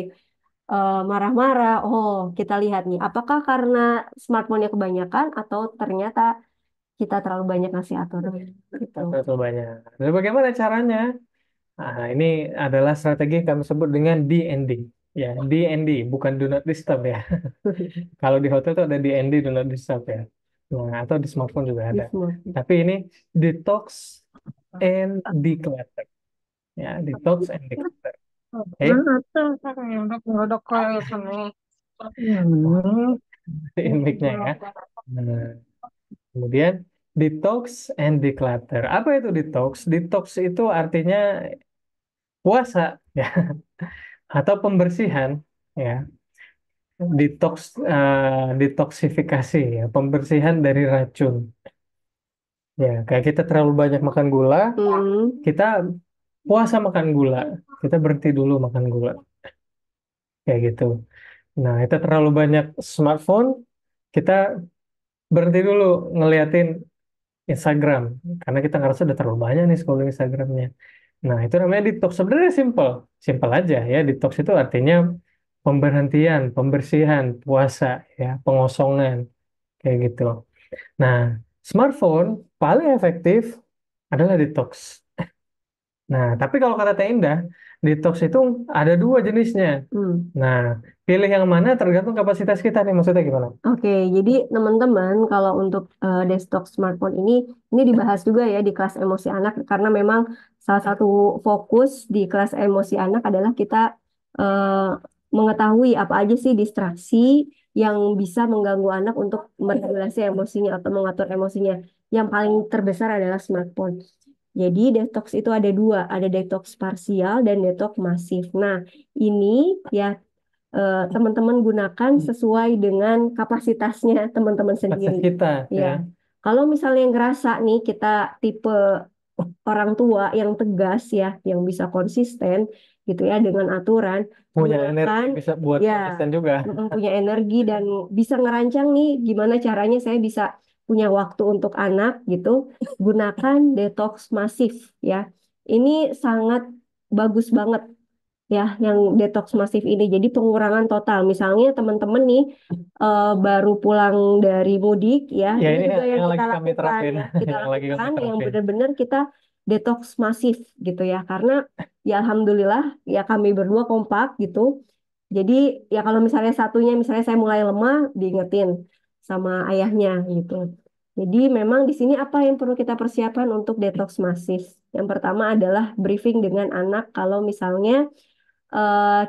marah-marah, oh kita lihat nih, apakah karena smartphone-nya kebanyakan atau ternyata kita terlalu banyak ngasih aturan gitu. Betul banyak. Dan bagaimana caranya? Nah, ini adalah strategi yang kami sebut dengan DND. Ya, DND, bukan do not disturb ya. Kalau di hotel tuh ada DND, do not disturb ya. Nah, atau di smartphone juga Di ada. smartphone. Tapi ini detox and declutter. Ya, detox and declutter. Oke, Udah kayak ini. Hmm. ini mic-nya ya. Nah, kemudian detox and declutter. Apa itu detox? Detox itu artinya puasa ya, atau pembersihan ya. Detox, detoksifikasi ya, pembersihan dari racun. Ya, kayak kita terlalu banyak makan gula, Hmm. kita puasa makan gula, kita berhenti dulu makan gula, kayak gitu. Nah, kita terlalu banyak smartphone, kita berhenti dulu ngeliatin Instagram, karena kita ngerasa udah terlalu banyak nih scrolling Instagramnya. Nah, itu namanya detox. Sebenarnya simple, simple aja ya. Detox itu artinya pemberhentian, pembersihan, puasa, ya, pengosongan, kayak gitu. Nah, smartphone paling efektif adalah detox. Nah, tapi kalau kata Teh Indah, detox itu ada dua jenisnya. Hmm. Nah, pilih yang mana tergantung kapasitas kita nih, maksudnya gimana? Oke, jadi teman-teman kalau untuk desktop smartphone ini dibahas juga ya di kelas emosi anak karena memang salah satu fokus di kelas emosi anak adalah kita eh, mengetahui apa aja sih distraksi yang bisa mengganggu anak untuk meregulasi emosinya atau mengatur emosinya. Yang paling terbesar adalah smartphone. Jadi detox itu ada dua, ada detox parsial dan detox masif. Nah, ini ya teman-teman gunakan sesuai dengan kapasitasnya teman-teman Kapasitas sendiri. kita, Ya, ya. kalau misalnya ngerasa nih kita tipe orang tua yang tegas ya, yang bisa konsisten gitu ya dengan aturan, Punya energi gunakan bisa buat ya konsisten juga. punya energi dan bisa ngerancang nih gimana caranya saya bisa punya waktu untuk anak gitu, gunakan detox masif ya. ini sangat bagus banget ya yang detox masif ini. Jadi pengurangan total. Misalnya teman-teman nih baru pulang dari mudik ya, Ya ini ini juga yang yang kita lagi kami lakukan terapin, ya. Kita yang lagi kami lakukan yang terapin. benar-benar kita detox masif gitu ya. Karena ya alhamdulillah ya kami berdua kompak gitu. Jadi ya kalau misalnya satunya misalnya saya mulai lemah diingetin sama ayahnya gitu. Jadi memang di sini apa yang perlu kita persiapkan untuk detox masif? Yang pertama adalah briefing dengan anak kalau misalnya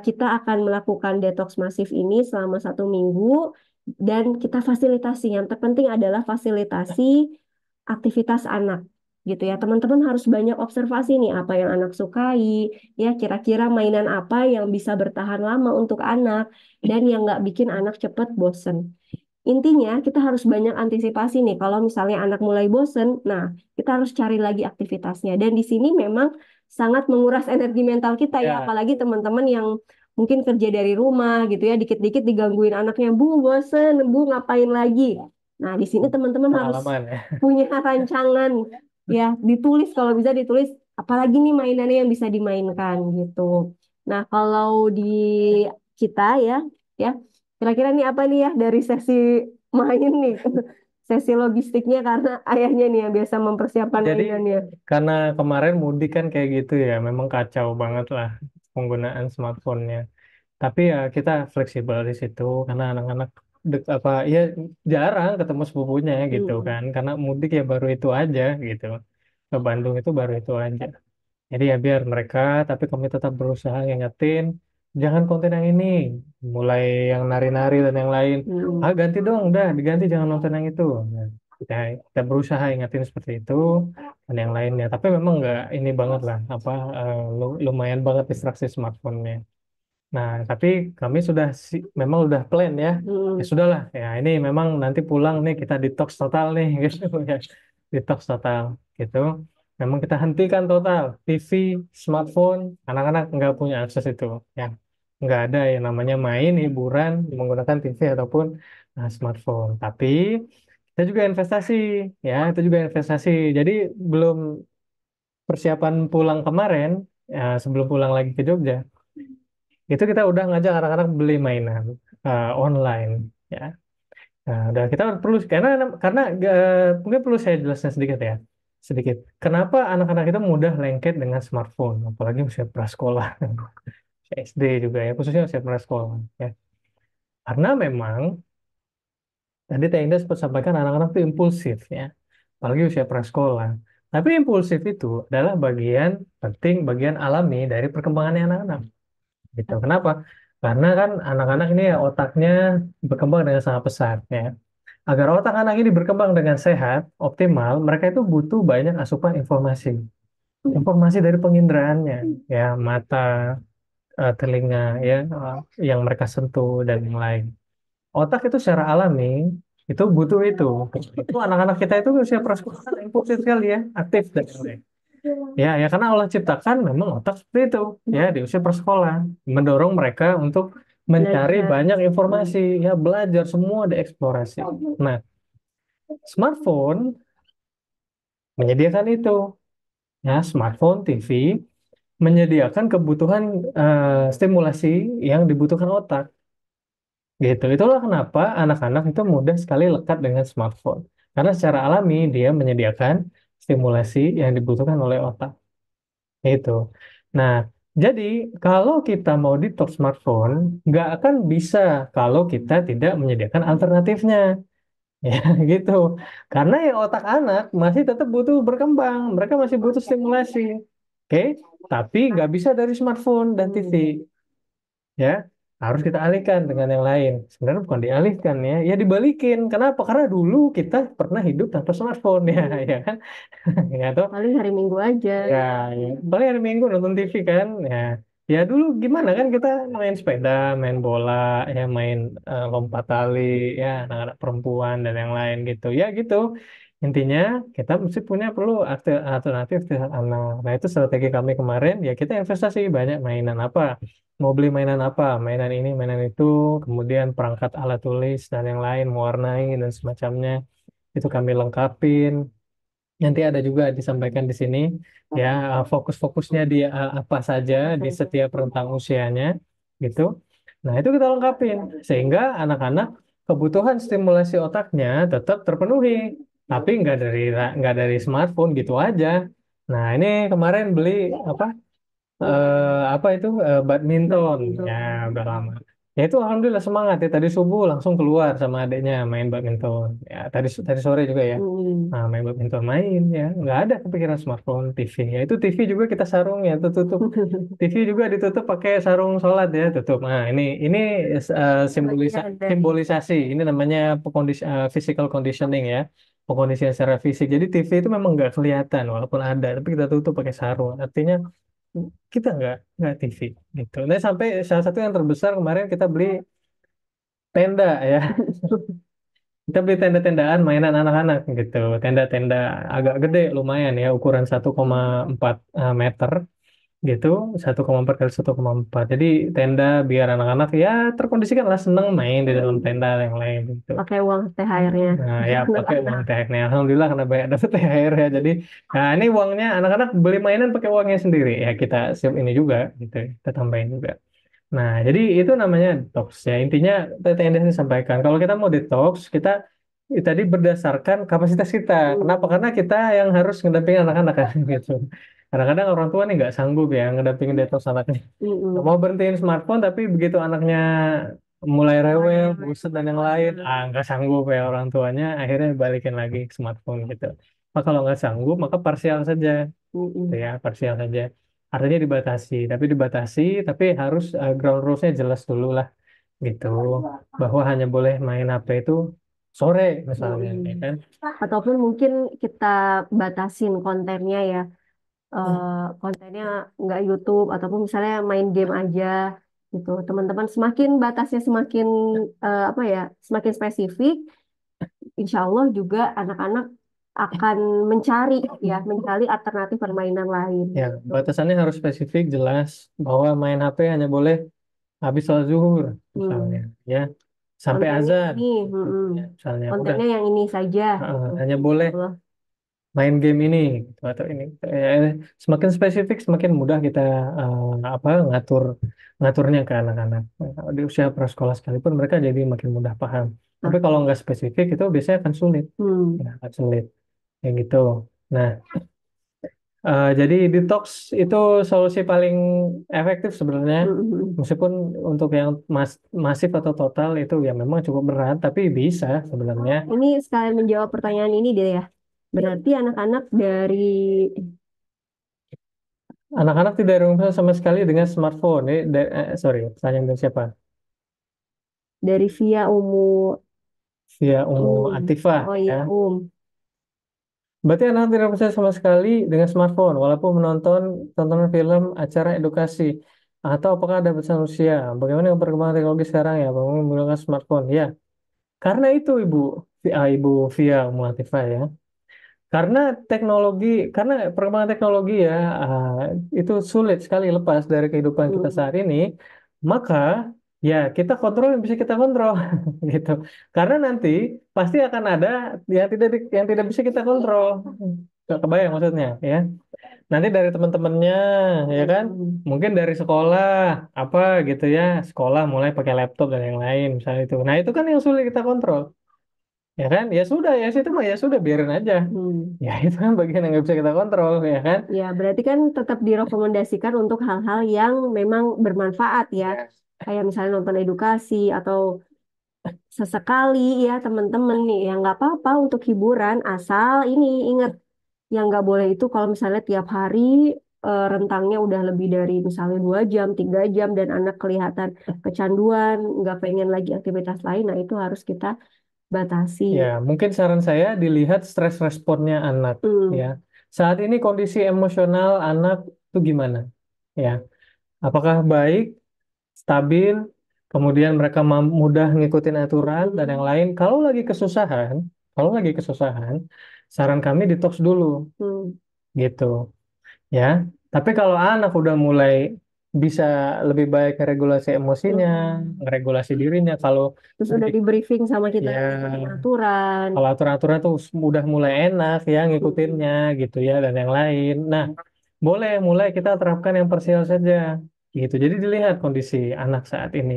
kita akan melakukan detox masif ini selama 1 minggu dan kita fasilitasi. Yang terpenting adalah fasilitasi aktivitas anak gitu ya. Teman-teman harus banyak observasi nih apa yang anak sukai, ya kira-kira mainan apa yang bisa bertahan lama untuk anak dan yang nggak bikin anak cepet bosen. Intinya kita harus banyak antisipasi nih. Kalau misalnya anak mulai bosen, nah kita harus cari lagi aktivitasnya. Dan di sini memang sangat menguras energi mental kita ya. Ya, Apalagi teman-teman yang mungkin kerja dari rumah gitu ya, dikit-dikit digangguin anaknya, Bu, bosen, Bu, ngapain lagi? Nah, di sini teman-teman harus pengalaman ya. punya rancangan ya, ditulis kalau bisa ditulis apalagi nih mainannya yang bisa dimainkan gitu. Nah, kalau di kita ya kira-kira nih apa nih ya dari sesi main nih, sesi logistiknya karena ayahnya nih yang biasa mempersiapkan Jadi mainannya. karena kemarin mudik kan kayak gitu ya, memang kacau banget lah penggunaan smartphone-nya. Tapi ya kita fleksibel di situ karena anak-anak apa ya jarang ketemu sepupunya gitu Mm-mm. kan. Karena mudik ya baru itu aja gitu. Ke Bandung itu baru itu aja. Jadi ya biar mereka, tapi kami tetap berusaha ngingetin, jangan konten yang ini, mulai yang nari-nari dan yang lain. Ah Mm-mm. ganti dong, udah diganti jangan nonton yang itu. Nah, kita berusaha ingetin seperti itu dan yang lainnya. Tapi memang nggak ini banget lah, apa lumayan banget distraksi smartphone-nya. Nah, tapi kami sudah memang udah plan ya. Ya Mm-mm. sudahlah, ya ini memang nanti pulang nih kita detox total nih gitu ya. Detox total gitu. Memang kita hentikan total TV, smartphone, anak-anak nggak punya akses itu ya. Nggak ada yang namanya main hiburan menggunakan TV ataupun smartphone. Tapi kita juga investasi ya, itu juga investasi. Jadi belum persiapan pulang kemarin, ya, sebelum pulang lagi ke Jogja itu kita udah ngajak anak-anak beli mainan online ya. Nah, udah kita perlu karena mungkin perlu saya jelaskan sedikit ya. Sedikit. Kenapa anak-anak itu mudah lengket dengan smartphone, apalagi usia prasekolah, usia SD juga ya, khususnya usia prasekolah ya. Karena memang tadi Teh Indah sempat sampaikan anak-anak itu impulsif ya, apalagi usia prasekolah. Tapi impulsif itu adalah bagian penting, bagian alami dari perkembangannya anak-anak. Gitu. Kenapa? Karena kan anak-anak ini ya otaknya berkembang dengan sangat pesat ya. Agar otak anak ini berkembang dengan sehat, optimal, mereka itu butuh banyak asupan informasi. Informasi dari penginderaan,nya ya, mata, telinga ya, yang mereka sentuh dan yang lain. Otak itu secara alami itu butuh itu. Itu anak-anak kita itu usia prasekolah kan impulsif sekali ya, aktif dan lain-lain. Ya, ya karena Allah ciptakan memang otak seperti itu ya di usia prasekolah mendorong mereka untuk mencari Belajar. banyak informasi ya belajar semua dieksplorasi. Nah, smartphone menyediakan itu ya smartphone, TV menyediakan kebutuhan stimulasi yang dibutuhkan otak gitu. Itulah kenapa anak-anak itu mudah sekali lekat dengan smartphone karena secara alami dia menyediakan stimulasi yang dibutuhkan oleh otak. Itu. Nah, jadi kalau kita mau detox smartphone, nggak akan bisa kalau kita tidak menyediakan alternatifnya. Ya, gitu. Karena ya otak anak masih tetap butuh berkembang. Mereka masih butuh stimulasi. Oke? Tapi nggak bisa dari smartphone dan TV. Ya, harus kita alihkan dengan yang lain. Sebenarnya bukan dialihkan ya, ya dibalikin. Kenapa? Karena dulu kita pernah hidup tanpa smartphone ya, ya kan? Ya, toh? Paling hari Minggu aja. Ya, ya. Paling hari Minggu nonton TV kan. Ya, ya dulu gimana kan kita main sepeda, main bola, ya main lompat tali, ya anak-anak perempuan dan yang lain gitu. Ya gitu. Intinya kita mesti punya perlu alternatif di anak. Nah itu strategi kami kemarin. Ya kita investasi banyak mainan apa. Mau beli mainan apa, mainan ini, mainan itu, kemudian perangkat alat tulis dan yang lain, mewarnai dan semacamnya. Itu kami lengkapin. Nanti ada juga disampaikan di sini ya, fokus-fokusnya di apa saja di setiap rentang usianya gitu. Nah, itu kita lengkapin sehingga anak-anak kebutuhan stimulasi otaknya tetap terpenuhi, tapi nggak dari smartphone gitu aja. Nah, ini kemarin beli apa apa itu badminton ya, udah lama. Ya itu alhamdulillah semangat ya, tadi subuh langsung keluar sama adiknya main badminton. Ya tadi tadi sore juga ya. Hmm. Nah, main badminton main ya, nggak ada kepikiran smartphone, TV. Ya itu TV juga kita sarung ya, tutup. TV juga ditutup pakai sarung sholat ya, tutup. Nah, ini Bagian dari simbolisasi. Ini namanya physical conditioning ya, pengkondisian secara fisik. Jadi TV itu memang nggak kelihatan walaupun ada, tapi kita tutup pakai sarung. Artinya kita nggak TV gitu. Nah, sampai salah satu yang terbesar kemarin kita beli tenda ya. Kita beli tenda-tendaan mainan anak-anak gitu. Tenda-tenda agak gede lumayan ya, ukuran 1,4 meter gitu, 1,4 kali 1,4. Jadi tenda biar anak-anak ya terkondisikan lah, seneng main di dalam tenda yang lain gitu. pakai uang THR-nya Nah, ya pakai uang anak-anak. THR. Alhamdulillah karena banyak dapat THR ya. Jadi, nah ini uangnya anak-anak beli mainan pakai uangnya sendiri. Ya kita siap ini juga gitu, kita tambahin juga. Nah, jadi itu namanya detox ya. Intinya tadi yang saya sampaikan. Kalau kita mau detox, kita tadi berdasarkan kapasitas kita. Kenapa? Karena kita yang harus ngedampingin anak-anak kan gitu. Kadang-kadang orang tua nih nggak sanggup ya ngedampingin detox anaknya. Mm-mm. Mau berhentiin smartphone, tapi begitu anaknya mulai rewel, bosan dan yang lain, nggak sanggup ya orang tuanya, akhirnya balikin lagi ke smartphone gitu. Maka kalau nggak sanggup, maka parsial saja gitu Mm-mm. ya, parsial saja. Artinya dibatasi, tapi harus ground rules-nya jelas dulu lah gitu, bahwa hanya boleh main HP itu sore misalnya, ya Mm-mm. kan? Ataupun mungkin kita batasin kontennya ya. Kontennya nggak YouTube ataupun misalnya main game aja gitu. Teman-teman semakin batasnya semakin apa ya, semakin spesifik, insya Allah juga anak-anak akan mencari ya, mencari alternatif permainan lain. Ya, batasannya harus spesifik, jelas bahwa main HP hanya boleh habis sholat zuhur misalnya, Hmm. ya, sampai Kontennya azan, ini, ya, misalnya udah, kontennya yang ini saja. Gitu. hanya Insya boleh Allah. main game ini gitu, atau ini. Semakin spesifik semakin mudah kita apa ngaturnya ke anak-anak. Di usia prasekolah sekalipun mereka jadi makin mudah paham, tapi kalau Oke. nggak spesifik itu biasanya akan sulit, Hmm. ya, akan sulit kayak gitu. Nah, jadi detox itu solusi paling efektif sebenarnya, Mm-mm. meskipun untuk yang masif atau total itu ya memang cukup berat, tapi bisa sebenarnya. Ini sekalian menjawab pertanyaan ini deh ya. Berarti anak-anak Anak-anak tidak rumah sama sekali dengan smartphone. Sorry, pertanyaan dari siapa? dari via Via Umu Atifah Oh ya. iya, Berarti anak tidak percaya sama sekali dengan smartphone, walaupun menonton tontonan film, acara edukasi, atau apakah ada batasan usia? Bagaimana yang perkembangan teknologi sekarang ya, bagaimana menggunakan smartphone? Ya, karena itu Ibu Via Umu Atifah ya. Karena teknologi, karena perkembangan teknologi ya, itu sulit sekali lepas dari kehidupan kita Hmm. saat ini. Maka ya kita kontrol yang bisa kita kontrol, gitu. Karena nanti pasti akan ada yang tidak bisa kita kontrol. Gak kebayang maksudnya, ya. Nanti dari teman-temannya, ya kan? Hmm. Mungkin dari sekolah apa gitu ya, sekolah mulai pakai laptop dan yang lain, misalnya itu. Nah itu kan yang sulit kita kontrol, ya kan? Ya sudah, ya situ mah ya sudah biarin aja. Hmm. Ya itu kan bagian yang nggak bisa kita kontrol, ya kan? Ya, berarti kan tetap direkomendasikan untuk hal-hal yang memang bermanfaat ya. Kayak misalnya nonton edukasi atau sesekali ya teman-teman nih, yang nggak apa-apa untuk hiburan, asal ini ingat yang nggak boleh itu kalau misalnya tiap hari rentangnya udah lebih dari misalnya 2 jam, 3 jam dan anak kelihatan kecanduan, nggak pengen lagi aktivitas lain, nah itu harus kita batasi. Ya, mungkin saran saya dilihat stres responnya anak, Hmm. ya. Saat ini kondisi emosional anak itu gimana? Ya, apakah baik, stabil, kemudian mereka mudah ngikutin aturan dan yang lain. Kalau lagi kesusahan, saran kami detox dulu, Hmm. gitu. Ya, tapi kalau anak udah mulai bisa lebih baik regulasi emosinya, Mm. regulasi dirinya. Kalau Terus udah di, di briefing sama kita tentang ya aturan. kalau aturan-aturan tuh udah mulai enak ya ngikutinnya gitu ya dan yang lain. Nah, boleh mulai kita terapkan yang parsial saja gitu. Jadi dilihat kondisi anak saat ini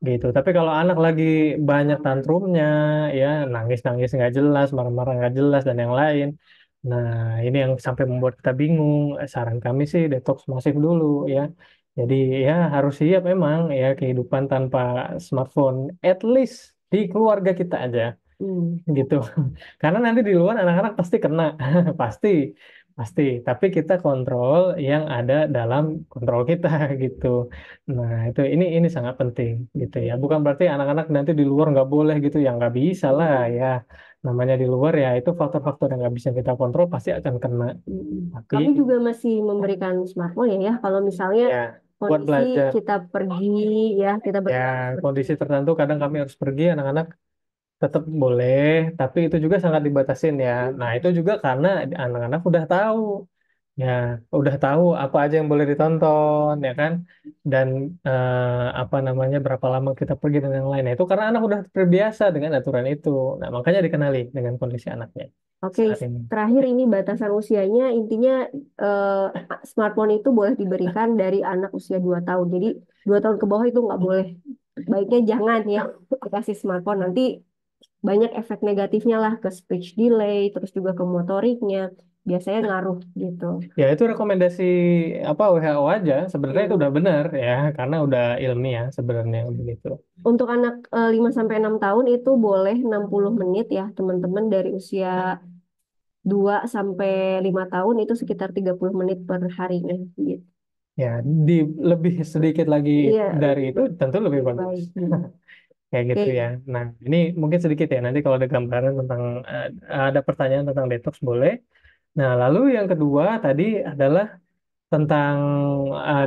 gitu. Tapi kalau anak lagi banyak tantrumnya, ya nangis-nangis nggak jelas, marah-marah nggak jelas dan yang lain. Nah, ini yang sampai membuat kita bingung. Saran kami sih detox masif dulu ya. Jadi ya harus siap memang ya kehidupan tanpa smartphone, at least di keluarga kita aja Hmm. gitu. Karena nanti di luar anak-anak pasti kena, pasti, pasti. Tapi kita kontrol yang ada dalam kontrol kita gitu. Nah itu ini sangat penting gitu ya. Bukan berarti anak-anak nanti di luar nggak boleh gitu ya, nggak bisa lah ya. Namanya di luar ya itu faktor-faktor yang nggak bisa kita kontrol pasti akan kena. Tapi Kami juga masih memberikan smartphone ya. Kalau misalnya ya buat kondisi belajar kita pergi ya, kita ya pergi. kondisi tertentu kadang kami harus pergi anak-anak tetap boleh, tapi itu juga sangat dibatasin ya. Nah, itu juga karena anak-anak udah tahu, ya, udah tahu apa aja yang boleh ditonton, ya kan? Dan apa namanya berapa lama kita pergi dan yang lain. Nah, itu karena anak udah terbiasa dengan aturan itu. Nah, makanya dikenali dengan kondisi anaknya Oke, saat ini. terakhir ini batasan usianya intinya eh, smartphone itu boleh diberikan dari anak usia 2 tahun. Jadi 2 tahun ke bawah itu nggak boleh. Baiknya jangan ya dikasih smartphone. Nanti banyak efek negatifnya lah ke speech delay, terus juga ke motoriknya. Biasanya ngaruh gitu. Ya, itu rekomendasi apa WHO aja. Sebenarnya itu Hmm. udah benar ya, karena udah ilmiah sebenarnya begitu. Untuk anak 5 sampai 6 tahun itu boleh 60 menit ya, teman-teman dari usia 2 sampai 5 tahun itu sekitar 30 menit per harinya gitu. Ya, di lebih sedikit lagi Iya, dari itu tentu lebih lebih bagus. baik. Kayak gitu ya. Oke, Nah, ini mungkin sedikit ya. Nanti kalau ada gambaran tentang ada pertanyaan tentang detox boleh. Nah, lalu yang kedua tadi adalah tentang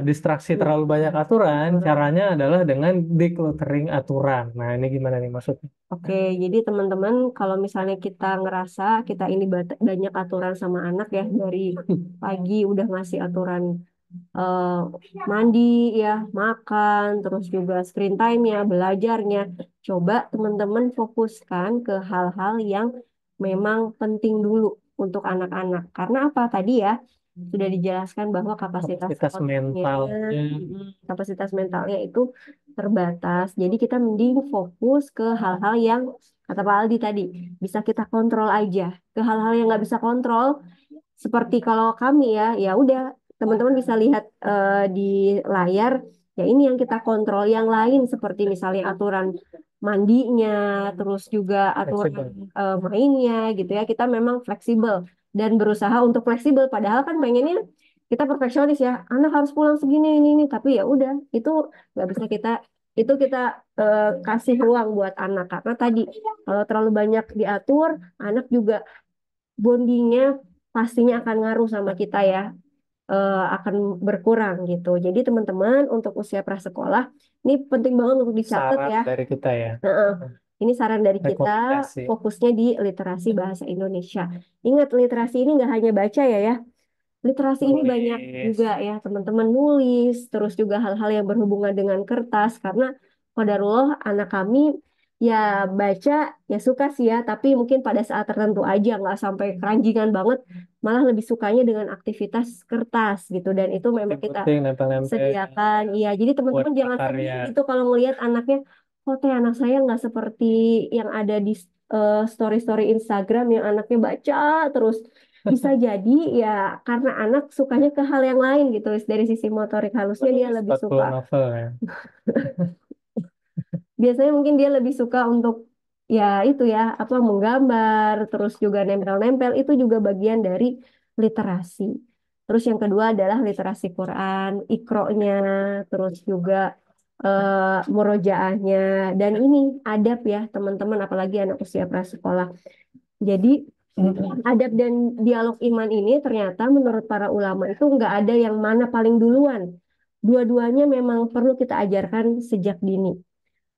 distraksi terlalu banyak aturan. Caranya adalah dengan decluttering aturan. Nah, ini gimana nih maksudnya? oke. Jadi teman-teman kalau misalnya kita ngerasa kita ini banyak aturan sama anak ya dari pagi udah ngasih aturan eh, mandi ya, makan, terus juga screen time-nya, belajarnya. Coba teman-teman fokuskan ke hal-hal yang memang penting dulu untuk anak-anak. Karena apa tadi ya? Sudah dijelaskan bahwa kapasitas Kapasitas otaknya, mentalnya. kapasitas mentalnya itu terbatas. Jadi kita mending fokus ke hal-hal yang kata Pak Aldi tadi bisa kita kontrol aja. Ke hal-hal yang nggak bisa kontrol, seperti kalau kami ya, ya udah teman-teman bisa lihat di layar. Ya ini yang kita kontrol. Yang lain seperti misalnya aturan mandinya, terus juga aturan Fleksibel. mainnya gitu ya. Kita memang fleksibel dan berusaha untuk fleksibel. Padahal kan pengennya kita perfeksionis ya. Anak harus pulang segini ini. Tapi ya udah itu nggak bisa kita kasih ruang buat anak karena tadi kalau terlalu banyak diatur, anak juga bondingnya pastinya akan ngaruh sama kita ya, akan berkurang gitu. Jadi teman-teman untuk usia prasekolah ini penting banget untuk dicatat Saran ya. dari kita ya. Heeh. Ini saran dari kita, Rekomendasi. fokusnya di literasi bahasa Indonesia. Ingat literasi ini nggak hanya baca ya. Literasi ini banyak juga Nulis. ya teman-teman nulis, terus juga hal-hal yang berhubungan dengan kertas karena qadarullah anak kami ya baca ya suka sih ya, tapi mungkin pada saat tertentu aja nggak sampai keranjingan banget, malah lebih sukanya dengan aktivitas kertas gitu dan itu memang kita Gunting-gunting, nempel-nempel sediakan. Iya, jadi buat teman-teman jangan sedih prakarya. gitu kalau ngelihat anaknya, kok teh anak saya nggak seperti yang ada di story-story Instagram yang anaknya baca terus. Bisa jadi ya karena anak sukanya ke hal yang lain gitu. Dari sisi motorik halusnya dia lebih 40 suka. novel ya. Biasanya mungkin dia lebih suka untuk ya itu ya apa menggambar, terus juga nempel-nempel itu juga bagian dari literasi. Terus yang kedua adalah literasi Quran, ikronya, terus juga murojaahnya dan ini adab ya teman-teman apalagi anak usia prasekolah. Jadi adab dan dialog iman ini ternyata menurut para ulama itu nggak ada yang mana paling duluan. Dua-duanya memang perlu kita ajarkan sejak dini.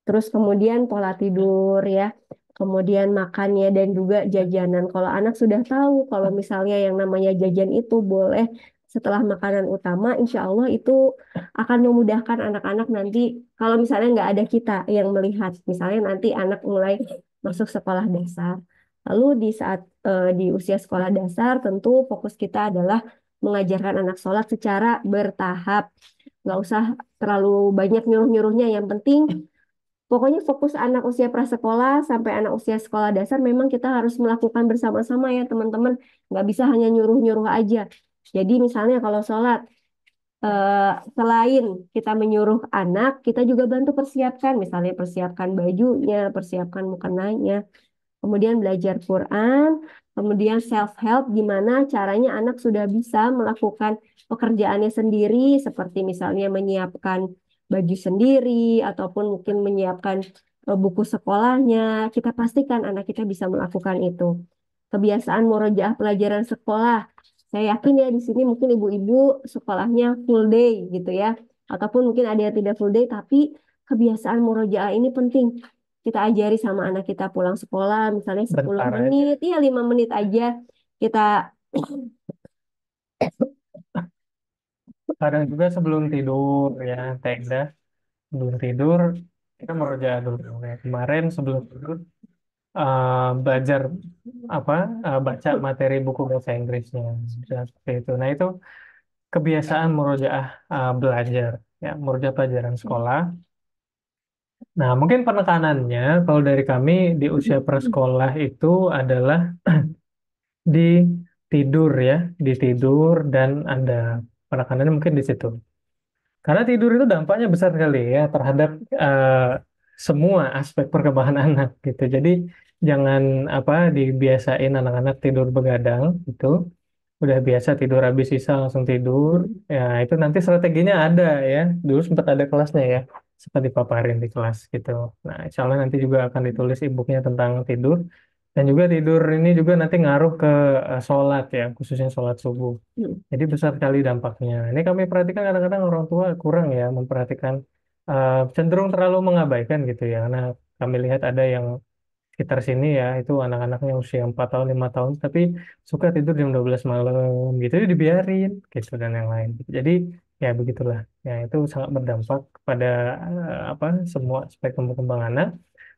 Terus kemudian pola tidur ya, kemudian makannya dan juga jajanan. Kalau anak sudah tahu kalau misalnya yang namanya jajan itu boleh setelah makanan utama, insya Allah itu akan memudahkan anak-anak nanti kalau misalnya nggak ada kita yang melihat, misalnya nanti anak mulai masuk sekolah dasar. Lalu di saat di usia sekolah dasar, tentu fokus kita adalah mengajarkan anak sholat secara bertahap. Nggak usah terlalu banyak nyuruh-nyuruhnya. Yang penting, pokoknya fokus anak usia prasekolah sampai anak usia sekolah dasar memang kita harus melakukan bersama-sama ya teman-teman. Nggak bisa hanya nyuruh-nyuruh aja. Jadi misalnya kalau sholat, selain kita menyuruh anak, kita juga bantu persiapkan. Misalnya persiapkan bajunya, persiapkan mukenanya, kemudian belajar Quran, kemudian self-help, gimana caranya anak sudah bisa melakukan pekerjaannya sendiri, seperti misalnya menyiapkan baju sendiri, ataupun mungkin menyiapkan buku sekolahnya. Kita pastikan anak kita bisa melakukan itu. Kebiasaan murojaah pelajaran sekolah. Saya yakin ya di sini mungkin ibu-ibu sekolahnya full day gitu ya, ataupun mungkin ada yang tidak full day, tapi kebiasaan murojaah ini penting kita ajari sama anak kita pulang sekolah, misalnya 10 Bentar aja. menit, ya 5 menit aja kita. Kadang juga sebelum tidur ya, Teh, sebelum tidur kita meroja dulu. Ya. Kemarin sebelum tidur belajar apa baca materi buku bahasa Inggrisnya. Bisa seperti itu. Nah itu kebiasaan murojaah belajar ya, murojaah pelajaran sekolah. Nah mungkin penekanannya kalau dari kami di usia prasekolah itu adalah di tidur ya, di tidur dan ada penekanannya mungkin di situ. Karena tidur itu dampaknya besar sekali ya terhadap eh, semua aspek perkembangan anak gitu. Jadi jangan dibiasain anak-anak tidur begadang itu. Udah biasa tidur habis sisa langsung tidur. Ya itu nanti strateginya ada ya. Dulu sempat ada kelasnya ya. Sempat dipaparin di kelas gitu. Nah insya Allah nanti juga akan ditulis e-booknya tentang tidur. Dan juga tidur ini juga nanti ngaruh ke sholat ya, khususnya sholat subuh. Jadi besar sekali dampaknya. Ini kami perhatikan kadang-kadang orang tua kurang ya memperhatikan, cenderung terlalu mengabaikan gitu ya. Karena kami lihat ada yang sekitar sini ya, itu anak-anaknya usia 4 tahun, 5 tahun, tapi suka tidur jam 12 malam gitu, ya dibiarin gitu dan yang lain. Jadi ya begitulah. Ya itu sangat berdampak pada semua aspek tumbuh kembang anak.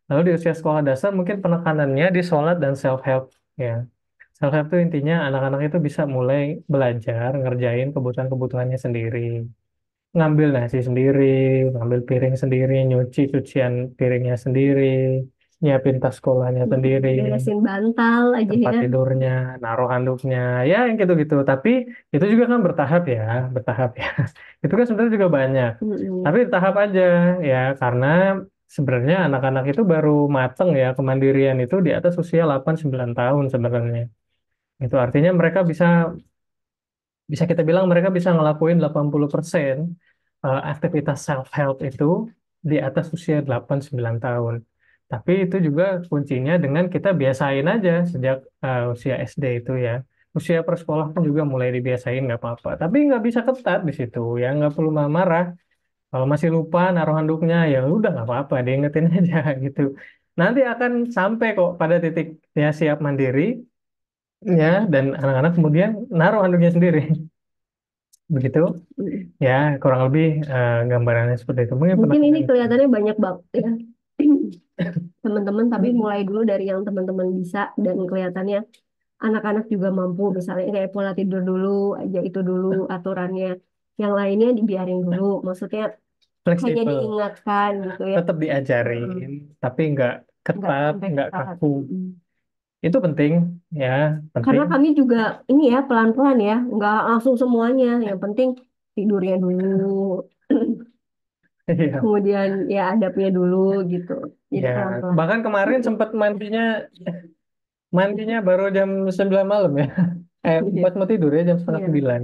Lalu di usia sekolah dasar mungkin penekanannya di sholat dan self-help ya. Self-help itu intinya anak-anak itu bisa mulai belajar ngerjain kebutuhan-kebutuhannya sendiri. Ngambil nasi sendiri, ngambil piring sendiri, nyuci cucian piringnya sendiri, nyiapin tas sekolahnya sendiri, Beresin bantal aja tempat ya. tidurnya, naruh handuknya, ya yang gitu-gitu. Tapi itu juga kan bertahap ya, bertahap ya. Itu kan sebenarnya juga banyak. Tapi Mm-mm. bertahap aja ya, karena sebenarnya anak-anak itu baru mateng ya, kemandirian itu di atas usia 8-9 tahun sebenarnya. Itu artinya mereka bisa bisa kita bilang mereka bisa ngelakuin 80% aktivitas self-help itu di atas usia 8-9 tahun. Tapi itu juga kuncinya dengan kita biasain aja sejak usia SD itu ya. Usia prasekolah kan juga mulai dibiasain nggak apa-apa. Tapi nggak bisa ketat di situ ya, nggak perlu marah. Kalau masih lupa naruh handuknya ya udah nggak apa-apa, diingetin aja gitu. Nanti akan sampai kok pada titik ya siap mandiri ya dan anak-anak kemudian naruh handuknya sendiri. Begitu Mm. ya kurang lebih gambarannya seperti itu mungkin Mungkin ini penekanannya. kelihatannya banyak banget ya teman-teman, tapi mulai dulu dari yang teman-teman bisa dan kelihatannya anak-anak juga mampu, misalnya kayak pola tidur dulu aja itu dulu aturannya, yang lainnya dibiarin dulu, maksudnya hanya Fleksibel, diingatkan gitu ya. tetap Mm-mm. diajarin tapi nggak Nggak ketat sampai nggak ketat. kaku, Mm. itu penting ya, Karena penting. kami juga ini ya pelan-pelan ya, nggak langsung semuanya, yang penting tidurnya dulu, Iya kemudian ya adabnya dulu gitu, jadi ya, pelan-pelan. bahkan kemarin sempat mandinya mandinya baru jam 9 malam ya. Iya. Pas mau tidur ya jam setengah Iya. sembilan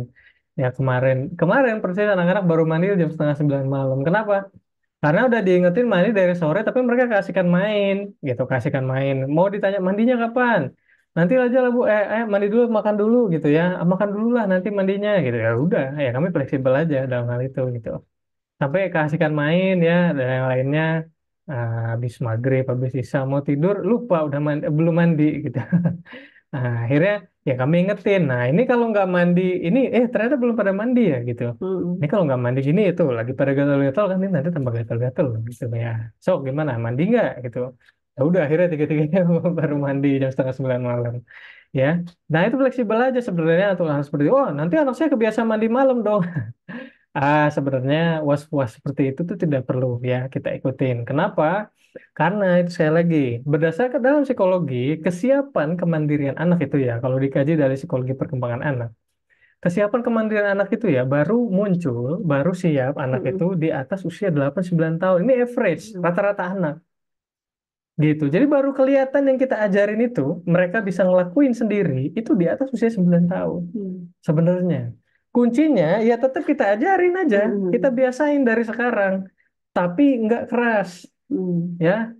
ya, kemarin kemarin persis anak-anak baru mandi jam setengah 9 malam. Kenapa? Karena udah diingetin mandi dari sore, tapi mereka kasihkan main, gitu, kasihkan main. Mau ditanya mandinya kapan? Nanti aja lah Bu, mandi dulu, makan dulu gitu ya. "Ah, makan dulu lah nanti mandinya gitu ya. Udah, ya kami fleksibel aja dalam hal itu gitu. Sampai kasihkan main ya dan yang lainnya. Habis maghrib, habis isya mau tidur lupa udah mandi, belum mandi gitu. Nah, akhirnya ya kami ingetin. Nah, ini kalau nggak mandi, ini ternyata belum pada mandi ya gitu. Ini Mm-mm. kalau nggak mandi gini itu lagi pada gatal-gatal kan ini nanti tambah gatal-gatal gitu ya. So gimana mandi nggak gitu? Ya udah akhirnya tiga-tiganya baru mandi jam setengah 9 malam. Ya, nah itu fleksibel aja sebenarnya untuk hal seperti itu. Oh nanti anak saya kebiasaan mandi malam dong. Sebenarnya was-was seperti itu tuh tidak perlu ya kita ikutin. Kenapa? Karena itu saya lagi berdasarkan dalam psikologi kesiapan kemandirian anak itu ya kalau dikaji dari psikologi perkembangan anak, kesiapan kemandirian anak itu ya baru muncul, baru siap anak itu Mm-mm. di atas usia 8-9 tahun. Ini average Mm-mm. rata-rata anak gitu. Jadi baru kelihatan yang kita ajarin itu mereka bisa ngelakuin sendiri itu di atas usia 9 tahun. Mm. Sebenarnya kuncinya ya tetap kita ajarin aja, kita Mm-mm. biasain dari sekarang, tapi nggak keras Mm. ya,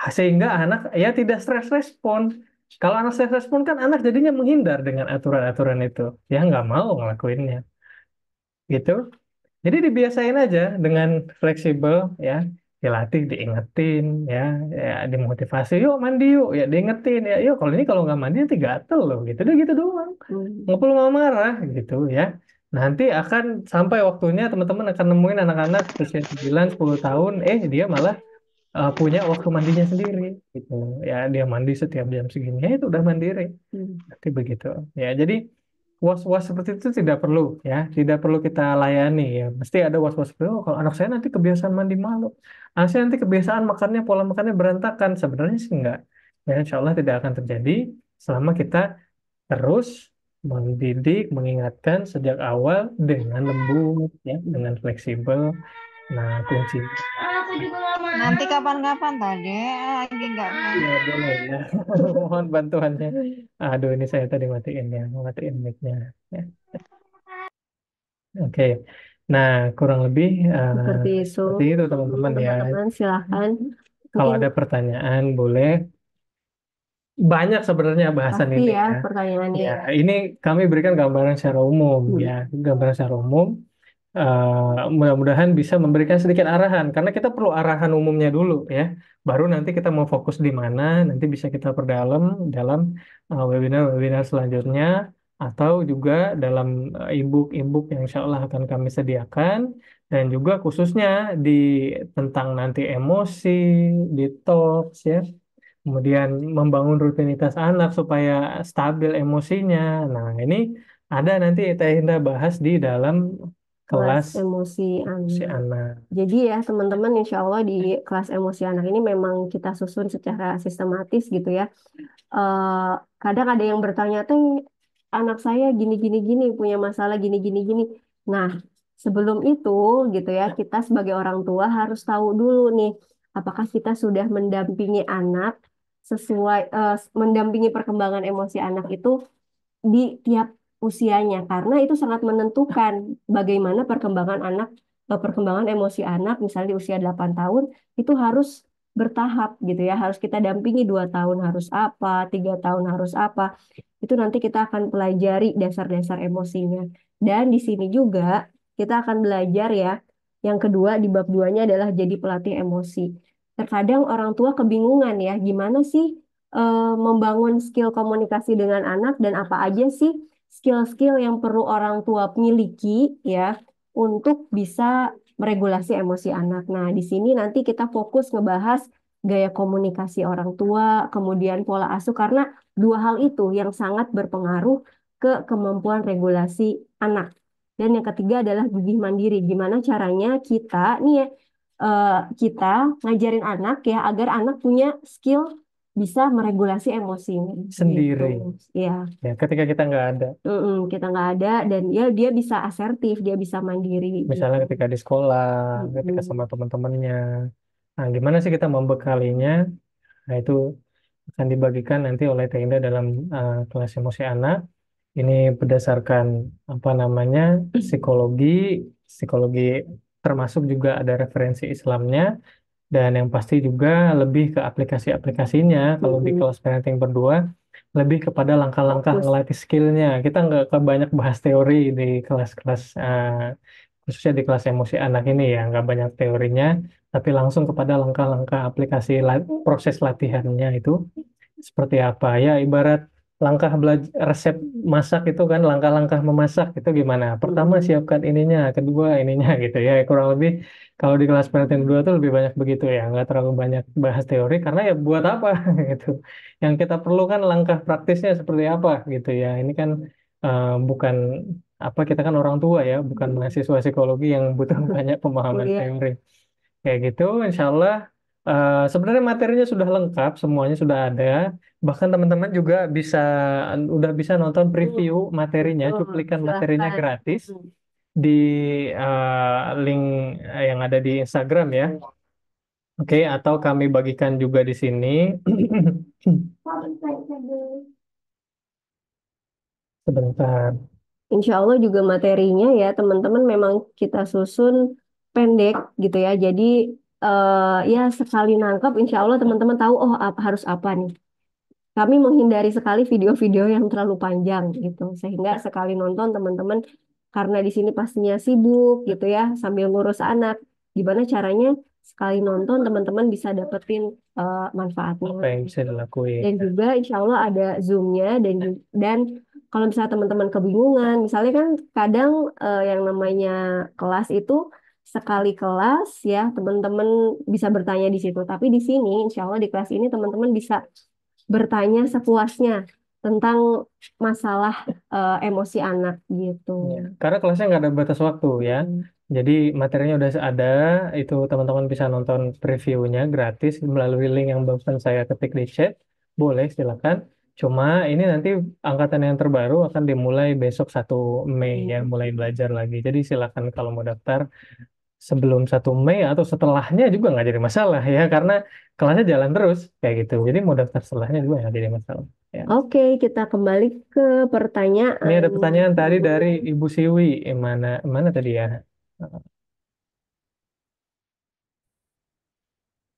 sehingga anak ya tidak stres respon. Kalau anak stres respon kan anak jadinya menghindar dengan aturan-aturan itu, ya nggak mau ngelakuinnya, gitu. Jadi dibiasain aja dengan fleksibel ya, dilatih, diingetin ya, ya dimotivasi, yuk mandi yuk, ya diingetin ya, yuk kalau ini kalau nggak mandi nanti gatel loh, gitu doang. Mm. Nggak perlu marah gitu ya. Nanti akan sampai waktunya teman-teman akan nemuin anak-anak usia 9-10 tahun, dia malah punya waktu mandinya sendiri gitu. Ya dia mandi setiap jam segini, ya itu udah mandiri. Mm. Nanti begitu. Ya, jadi was-was seperti itu tidak perlu ya, tidak perlu kita layani ya. Mesti ada was-was seperti, oh kalau anak saya nanti kebiasaan mandi malam, anak saya nanti kebiasaan makannya pola makannya berantakan. Sebenarnya sih enggak. Ya, insya Allah tidak akan terjadi selama kita terus mendidik, mengingatkan sejak awal dengan lembut ya, dengan fleksibel. Nah, kunci. Nanti kapan-kapan tadi lagi nggak mau. Ya boleh ya. Mohon bantuannya. Aduh, ini saya tadi matiin ya, matiin mic-nya. Ya. Oke. Nah, kurang lebih Seperti itu, seperti itu teman-teman ya. teman-teman. Silahkan. Kalau Mungkin ada pertanyaan boleh. Banyak sebenarnya bahasan pasti ini ya ya. pertanyaannya Ya, ya. ini kami berikan gambaran secara umum ya, Hmm. gambaran secara umum. Mudah-mudahan bisa memberikan sedikit arahan karena kita perlu arahan umumnya dulu ya. Baru nanti kita mau fokus di mana, nanti bisa kita perdalam dalam webinar-webinar selanjutnya atau juga dalam e-book yang insya Allah akan kami sediakan dan juga khususnya di tentang nanti emosi, detox ya. Kemudian membangun rutinitas anak supaya stabil emosinya. Nah, ini ada nanti Teh Indah bahas di dalam Kelas kelas emosi si anak. anak. Jadi ya teman-teman, insya Allah di kelas emosi anak ini memang kita susun secara sistematis gitu ya. eh Kadang ada yang bertanya, teh anak saya gini gini gini punya masalah gini gini gini. Nah, sebelum itu gitu ya, kita sebagai orang tua harus tahu dulu nih, apakah kita sudah mendampingi anak sesuai mendampingi perkembangan emosi anak itu di tiap usianya karena itu sangat menentukan bagaimana perkembangan anak perkembangan emosi anak misalnya di usia 8 tahun itu harus bertahap gitu ya harus kita dampingi 2 tahun harus apa 3 tahun harus apa itu nanti kita akan pelajari dasar-dasar emosinya dan di sini juga kita akan belajar ya yang kedua di bab duanya adalah jadi pelatih emosi terkadang orang tua kebingungan ya gimana sih membangun skill komunikasi dengan anak dan apa aja sih skill-skill yang perlu orang tua miliki ya untuk bisa meregulasi emosi anak. Nah, di sini nanti kita fokus ngebahas gaya komunikasi orang tua, kemudian pola asuh karena dua hal itu yang sangat berpengaruh ke kemampuan regulasi anak. Dan yang ketiga adalah gigih mandiri. Gimana caranya kita nih ya eh, kita ngajarin anak ya agar anak punya skill bisa meregulasi emosinya gitu. Sendiri Ya, ya ketika kita nggak ada. kita nggak ada dan ya dia bisa asertif, dia bisa mandiri Misalnya gitu. ketika di sekolah, ketika sama Mm-mm. teman-temannya. Nah, gimana sih kita membekalinya? Nah, itu akan dibagikan nanti oleh Teh Indah dalam kelas emosi anak. Ini berdasarkan apa namanya psikologi, psikologi termasuk juga ada referensi Islamnya dan yang pasti juga lebih ke aplikasi-aplikasinya. Kalau di Mm-mm. kelas parenting berdua lebih kepada langkah-langkah Fokus. ngelatih skillnya. Kita nggak ke banyak bahas teori di kelas-kelas khususnya di kelas emosi anak ini ya nggak banyak teorinya, tapi langsung kepada langkah-langkah aplikasi proses latihannya itu seperti apa ya ibarat. langkah belajar resep masak itu kan, langkah-langkah memasak itu gimana? Pertama Mm-mm. siapkan ininya, kedua ininya gitu ya. Kurang lebih kalau di kelas parenting kedua tuh lebih banyak begitu ya, nggak terlalu banyak bahas teori karena ya buat apa gitu. Yang kita perlukan langkah praktisnya seperti apa gitu ya. Ini kan bukan apa, kita kan orang tua ya, bukan mahasiswa psikologi yang butuh banyak pemahaman Kuliah. teori. Kayak gitu, insya Allah sebenarnya materinya sudah lengkap, semuanya sudah ada. Bahkan teman-teman juga udah bisa nonton preview Mm, materinya, betul, cuplikan materinya silahkan. gratis Mm. di link yang ada di Instagram ya. Oke, atau kami bagikan juga di sini. Sebentar. Insya Allah juga materinya ya teman-teman memang kita susun pendek gitu ya. Jadi ya sekali nangkep Insya Allah teman-teman tahu oh harus apa nih. Kami menghindari sekali video-video yang terlalu panjang gitu. Sehingga sekali nonton teman-teman karena di sini pastinya sibuk gitu ya sambil ngurus anak. Gimana caranya sekali nonton teman-teman bisa dapetin manfaatnya. Apa yang bisa dilakuin? Dan juga insya Allah ada Zoom-nya dan kalau misalnya teman-teman kebingungan, misalnya kan kadang yang namanya kelas itu sekali kelas ya teman-teman bisa bertanya di situ. Tapi di sini insya Allah di kelas ini teman-teman bisa bertanya sepuasnya tentang masalah emosi anak gitu. Ya, karena kelasnya nggak ada batas waktu ya. Mm. Jadi materinya udah ada, itu teman-teman bisa nonton previewnya gratis melalui link yang barusan saya ketik di chat. Boleh, silakan. Cuma ini nanti angkatan yang terbaru akan dimulai besok 1 Mei ya, mulai belajar lagi. Jadi silakan kalau mau daftar sebelum 1 Mei atau setelahnya juga nggak jadi masalah ya, karena kelasnya jalan terus kayak gitu. Jadi mau daftar setelahnya juga nggak jadi masalah. Ya. Oke, kita kembali ke Ini pertanyaan. ada pertanyaan tadi dari Ibu Siwi. Mana mana tadi ya?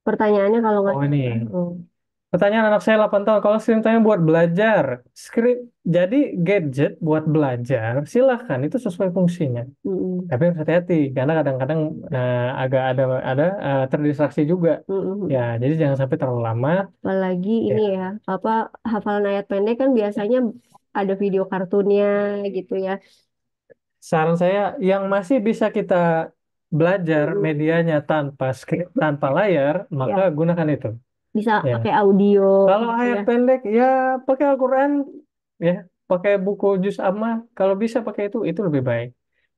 Pertanyaannya kalau nggak Oh ini. salah. Oh. Pertanyaan anak saya 8 tahun. Kalau screen time buat belajar, skrip, jadi gadget buat belajar, silahkan itu sesuai fungsinya. Mm-mm. Tapi harus hati-hati karena kadang-kadang agak ada terdistraksi juga. Ya, Mm-mm. jadi jangan sampai terlalu lama. Apalagi Ya. ini ya, apa hafalan ayat pendek kan biasanya ada video kartunnya gitu ya. Saran saya yang masih bisa kita belajar Mm-mm. medianya tanpa skrip, tanpa layar, maka Ya, gunakan itu. bisa Ya. pakai audio Kalau gitu ayat ya. pendek ya pakai Al-Quran ya, pakai buku juz amma. Kalau bisa pakai itu lebih baik.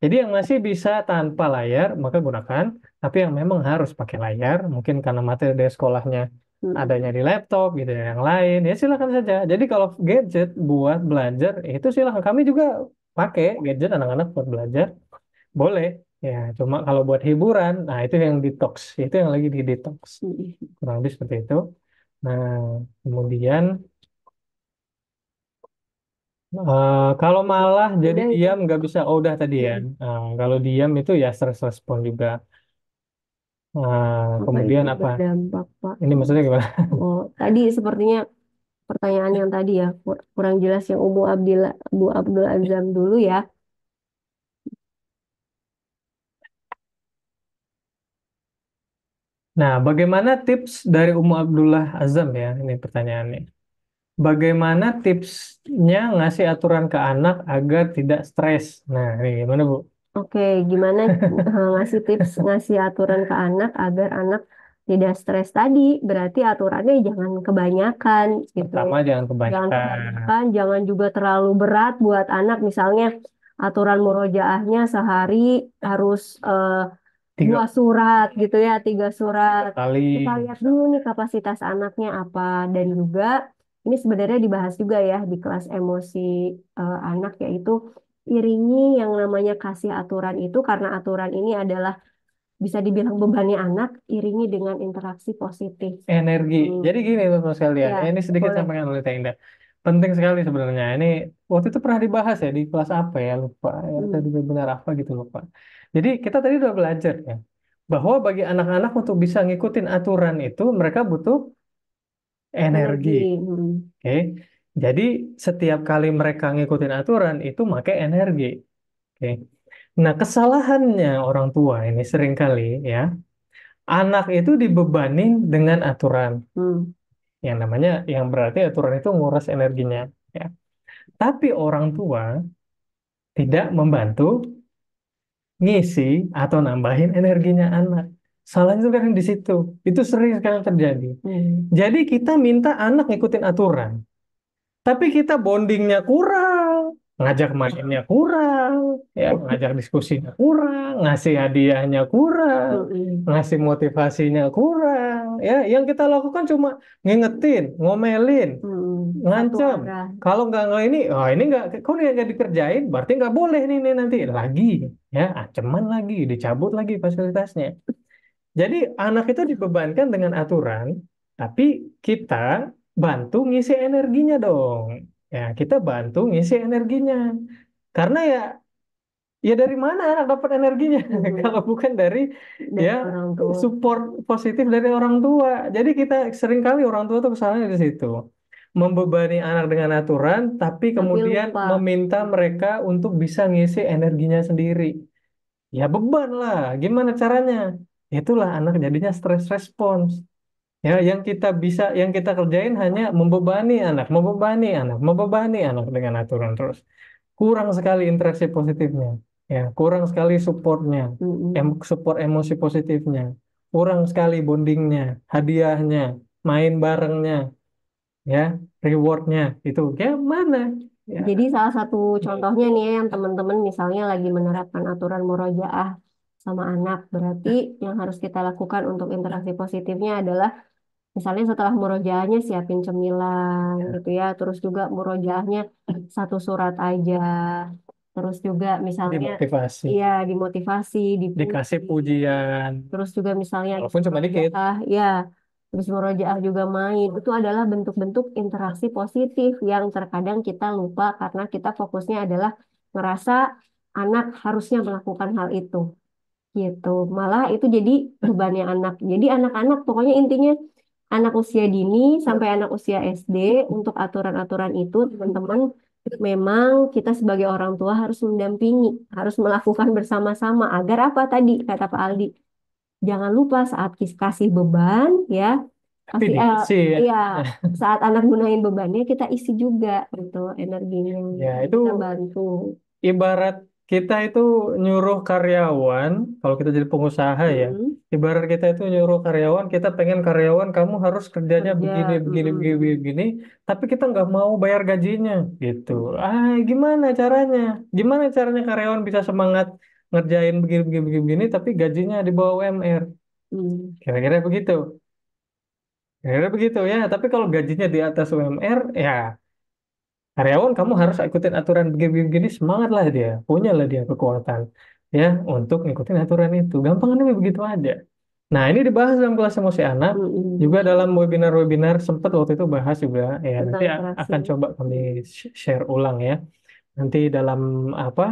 Jadi yang masih bisa tanpa layar maka gunakan. Tapi yang memang harus pakai layar, mungkin karena materi dari sekolahnya adanya Mm-mm. di laptop gitu ya, yang lain ya silakan saja. Jadi kalau gadget buat belajar itu silakan. Kami juga pakai gadget anak-anak buat belajar, boleh. Ya, cuma kalau buat hiburan, nah itu yang detox, itu yang lagi di detox. Mm-mm. Kurang lebih seperti itu. Nah, kemudian kalau malah jadi Udah itu diam nggak bisa, oh udah tadi ya. mm, Kalau diam itu ya stress respon juga. apa Kemudian itu apa? berdampak Pak? Ini maksudnya gimana? Oh, tadi sepertinya pertanyaan yang tadi ya kurang jelas yang Bu Abdul Azam dulu ya. Nah, bagaimana tips dari Umu Abdullah Azam ya? Ini pertanyaannya. Bagaimana tipsnya ngasih aturan ke anak agar tidak stres? Nah, ini gimana Bu? Oke, gimana ngasih tips, ngasih aturan ke anak agar anak tidak stres tadi? Berarti aturannya jangan kebanyakan gitu. Pertama, jangan Jangan kebanyakan. kebanyakan, jangan juga terlalu berat buat anak. Misalnya aturan murojaahnya sehari harus 2 surat gitu ya, 3 surat. Kali. Kita lihat dulu nih kapasitas anaknya apa. Dan juga ini sebenarnya dibahas juga ya di kelas emosi anak yaitu iringi yang namanya kasih aturan itu karena aturan ini adalah bisa dibilang bebannya anak, iringi dengan interaksi positif. Energi. Hmm. Jadi gini teman sekalian, Ya, ini sedikit boleh. sampaikan oleh Teh Indah. Penting sekali sebenarnya. Ini waktu itu pernah dibahas ya di kelas apa ya, lupa. Ya, Hmm. tadi webinar apa gitu lupa. Jadi kita tadi udah belajar ya, bahwa bagi anak-anak untuk bisa ngikutin aturan itu mereka butuh energi. Energi. Hmm. Oke. Jadi setiap kali mereka ngikutin aturan itu pakai energi. Oke. Nah, kesalahannya orang tua ini seringkali ya, anak itu dibebanin dengan aturan. Hmm. Yang namanya, yang berarti aturan itu nguras energinya. ya. Tapi orang tua tidak membantu ngisi atau nambahin energinya anak. Salahnya itu kan di situ. Itu sering sekali terjadi. Jadi kita minta anak ngikutin aturan. Tapi kita bondingnya kurang, ngajak mainnya kurang, ya, ngajak diskusinya kurang, ngasih hadiahnya kurang, ngasih motivasinya kurang. Ya, yang kita lakukan cuma ngingetin, ngomelin, Satu ngancam. arah. Kalau nggak ini, oh ini nggak, kok nggak dikerjain, berarti nggak boleh nih nanti lagi, ya, ancaman lagi, dicabut lagi fasilitasnya. Jadi anak itu dibebankan dengan aturan, tapi kita bantu ngisi energinya dong. Ya, kita bantu ngisi energinya. Karena ya dari mana anak dapat energinya kalau bukan dari Dari ya orang tua. support positif dari orang tua. Jadi kita seringkali orang tua tuh kesalahannya di situ. Membebani anak dengan aturan, tapi kemudian lupa. meminta mereka untuk bisa ngisi energinya sendiri. Ya beban lah, gimana caranya? Itulah anak jadinya stress response. Ya, yang kita kerjain hanya membebani anak dengan aturan terus. Kurang sekali interaksi positifnya. Ya, kurang sekali supportnya, support emosi positifnya. Kurang sekali bondingnya, hadiahnya, main barengnya, ya, rewardnya itu. Ya mana? Ya, Jadi salah satu contohnya nih ya, yang teman-teman misalnya lagi menerapkan aturan murojaah sama anak, berarti yang harus kita lakukan untuk interaksi positifnya adalah misalnya setelah murojaahnya siapin cemilan gitu ya, terus juga murojaahnya satu surat aja, terus juga misalnya dimotivasi, iya dimotivasi, dipuji, dikasih pujian, terus juga misalnya habis walaupun cuma dikit. murojaah, ya habis murojaah juga main, itu adalah bentuk-bentuk interaksi positif yang terkadang kita lupa karena kita fokusnya adalah ngerasa anak harusnya melakukan hal itu gitu. Malah itu jadi bebannya anak. Jadi anak-anak pokoknya intinya anak usia dini sampai anak usia SD untuk aturan-aturan itu teman-teman memang kita sebagai orang tua harus mendampingi, harus melakukan bersama-sama agar apa tadi kata Pak Aldi, jangan lupa saat kasih beban ya, Tapi kasih diisi ya. ya saat anak gunain bebannya kita isi juga gitu energinya. Ya, itu Kita bantu. ibarat kita itu nyuruh karyawan, kalau kita jadi pengusaha ya, Mm-mm. ibarat kita itu nyuruh karyawan, kita pengen karyawan kamu harus kerjanya Kerja. begini, begini, begini, Mm-mm. begini, begini, tapi kita nggak mau bayar gajinya, gitu. Gimana caranya? Gimana caranya karyawan bisa semangat ngerjain begini, begini, begini, begini, tapi gajinya di bawah UMR? Mm. Kira-kira begitu. Kira-kira begitu ya. Tapi kalau gajinya di atas UMR, ya karyawan kamu harus ikutin aturan begini-begini, semangat lah dia, punya lah dia kekuatan ya untuk ngikutin aturan itu. Gampangnya begitu aja. Nah, ini dibahas dalam kelas emosi anak, juga Mm-mm. dalam webinar-webinar sempat waktu itu bahas juga ya. Nanti Tentang interaksi. akan coba kami share ulang ya. Nanti dalam apa?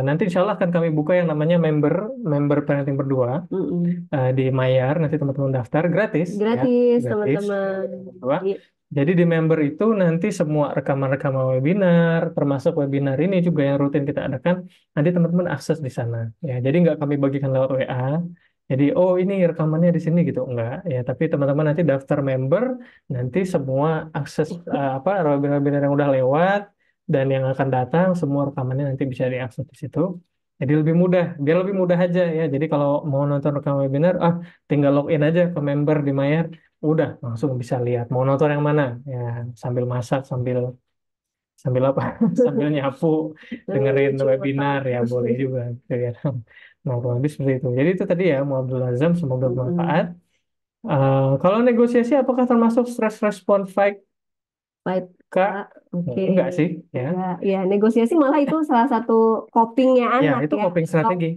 Nanti insya Allah akan kami buka yang namanya member member parenting berdua Mm-mm. di Mayar. Nanti teman-teman daftar gratis ya, Gratis, gratis. teman-teman. Apa? Jadi di member itu nanti semua rekaman-rekaman webinar, termasuk webinar ini juga yang rutin kita adakan, nanti teman-teman akses di sana. Ya, jadi nggak kami bagikan lewat WA. Jadi oh ini rekamannya di sini gitu, enggak. Ya, tapi teman-teman nanti daftar member, nanti semua akses apa webinar-webinar yang udah lewat dan yang akan datang, semua rekamannya nanti bisa diakses di situ. Jadi lebih mudah, biar lebih mudah aja ya. Jadi kalau mau nonton rekaman webinar, tinggal login aja ke member di Mayar. Udah langsung bisa lihat mau nonton yang mana ya, sambil masak, sambil sambil apa, sambil nyapu, dengerin Cuci webinar otak. ya boleh juga gitu ya. Nah kurang lebih seperti itu, jadi itu tadi ya Mu Abdul Azam, semoga bermanfaat. Mm-mm. Kalau negosiasi apakah termasuk stress response fight, Baik, Kak? Kak. Oke. Enggak sih ya. Ya, ya, negosiasi malah itu salah satu copingnya Ya anak itu ya. coping strategi.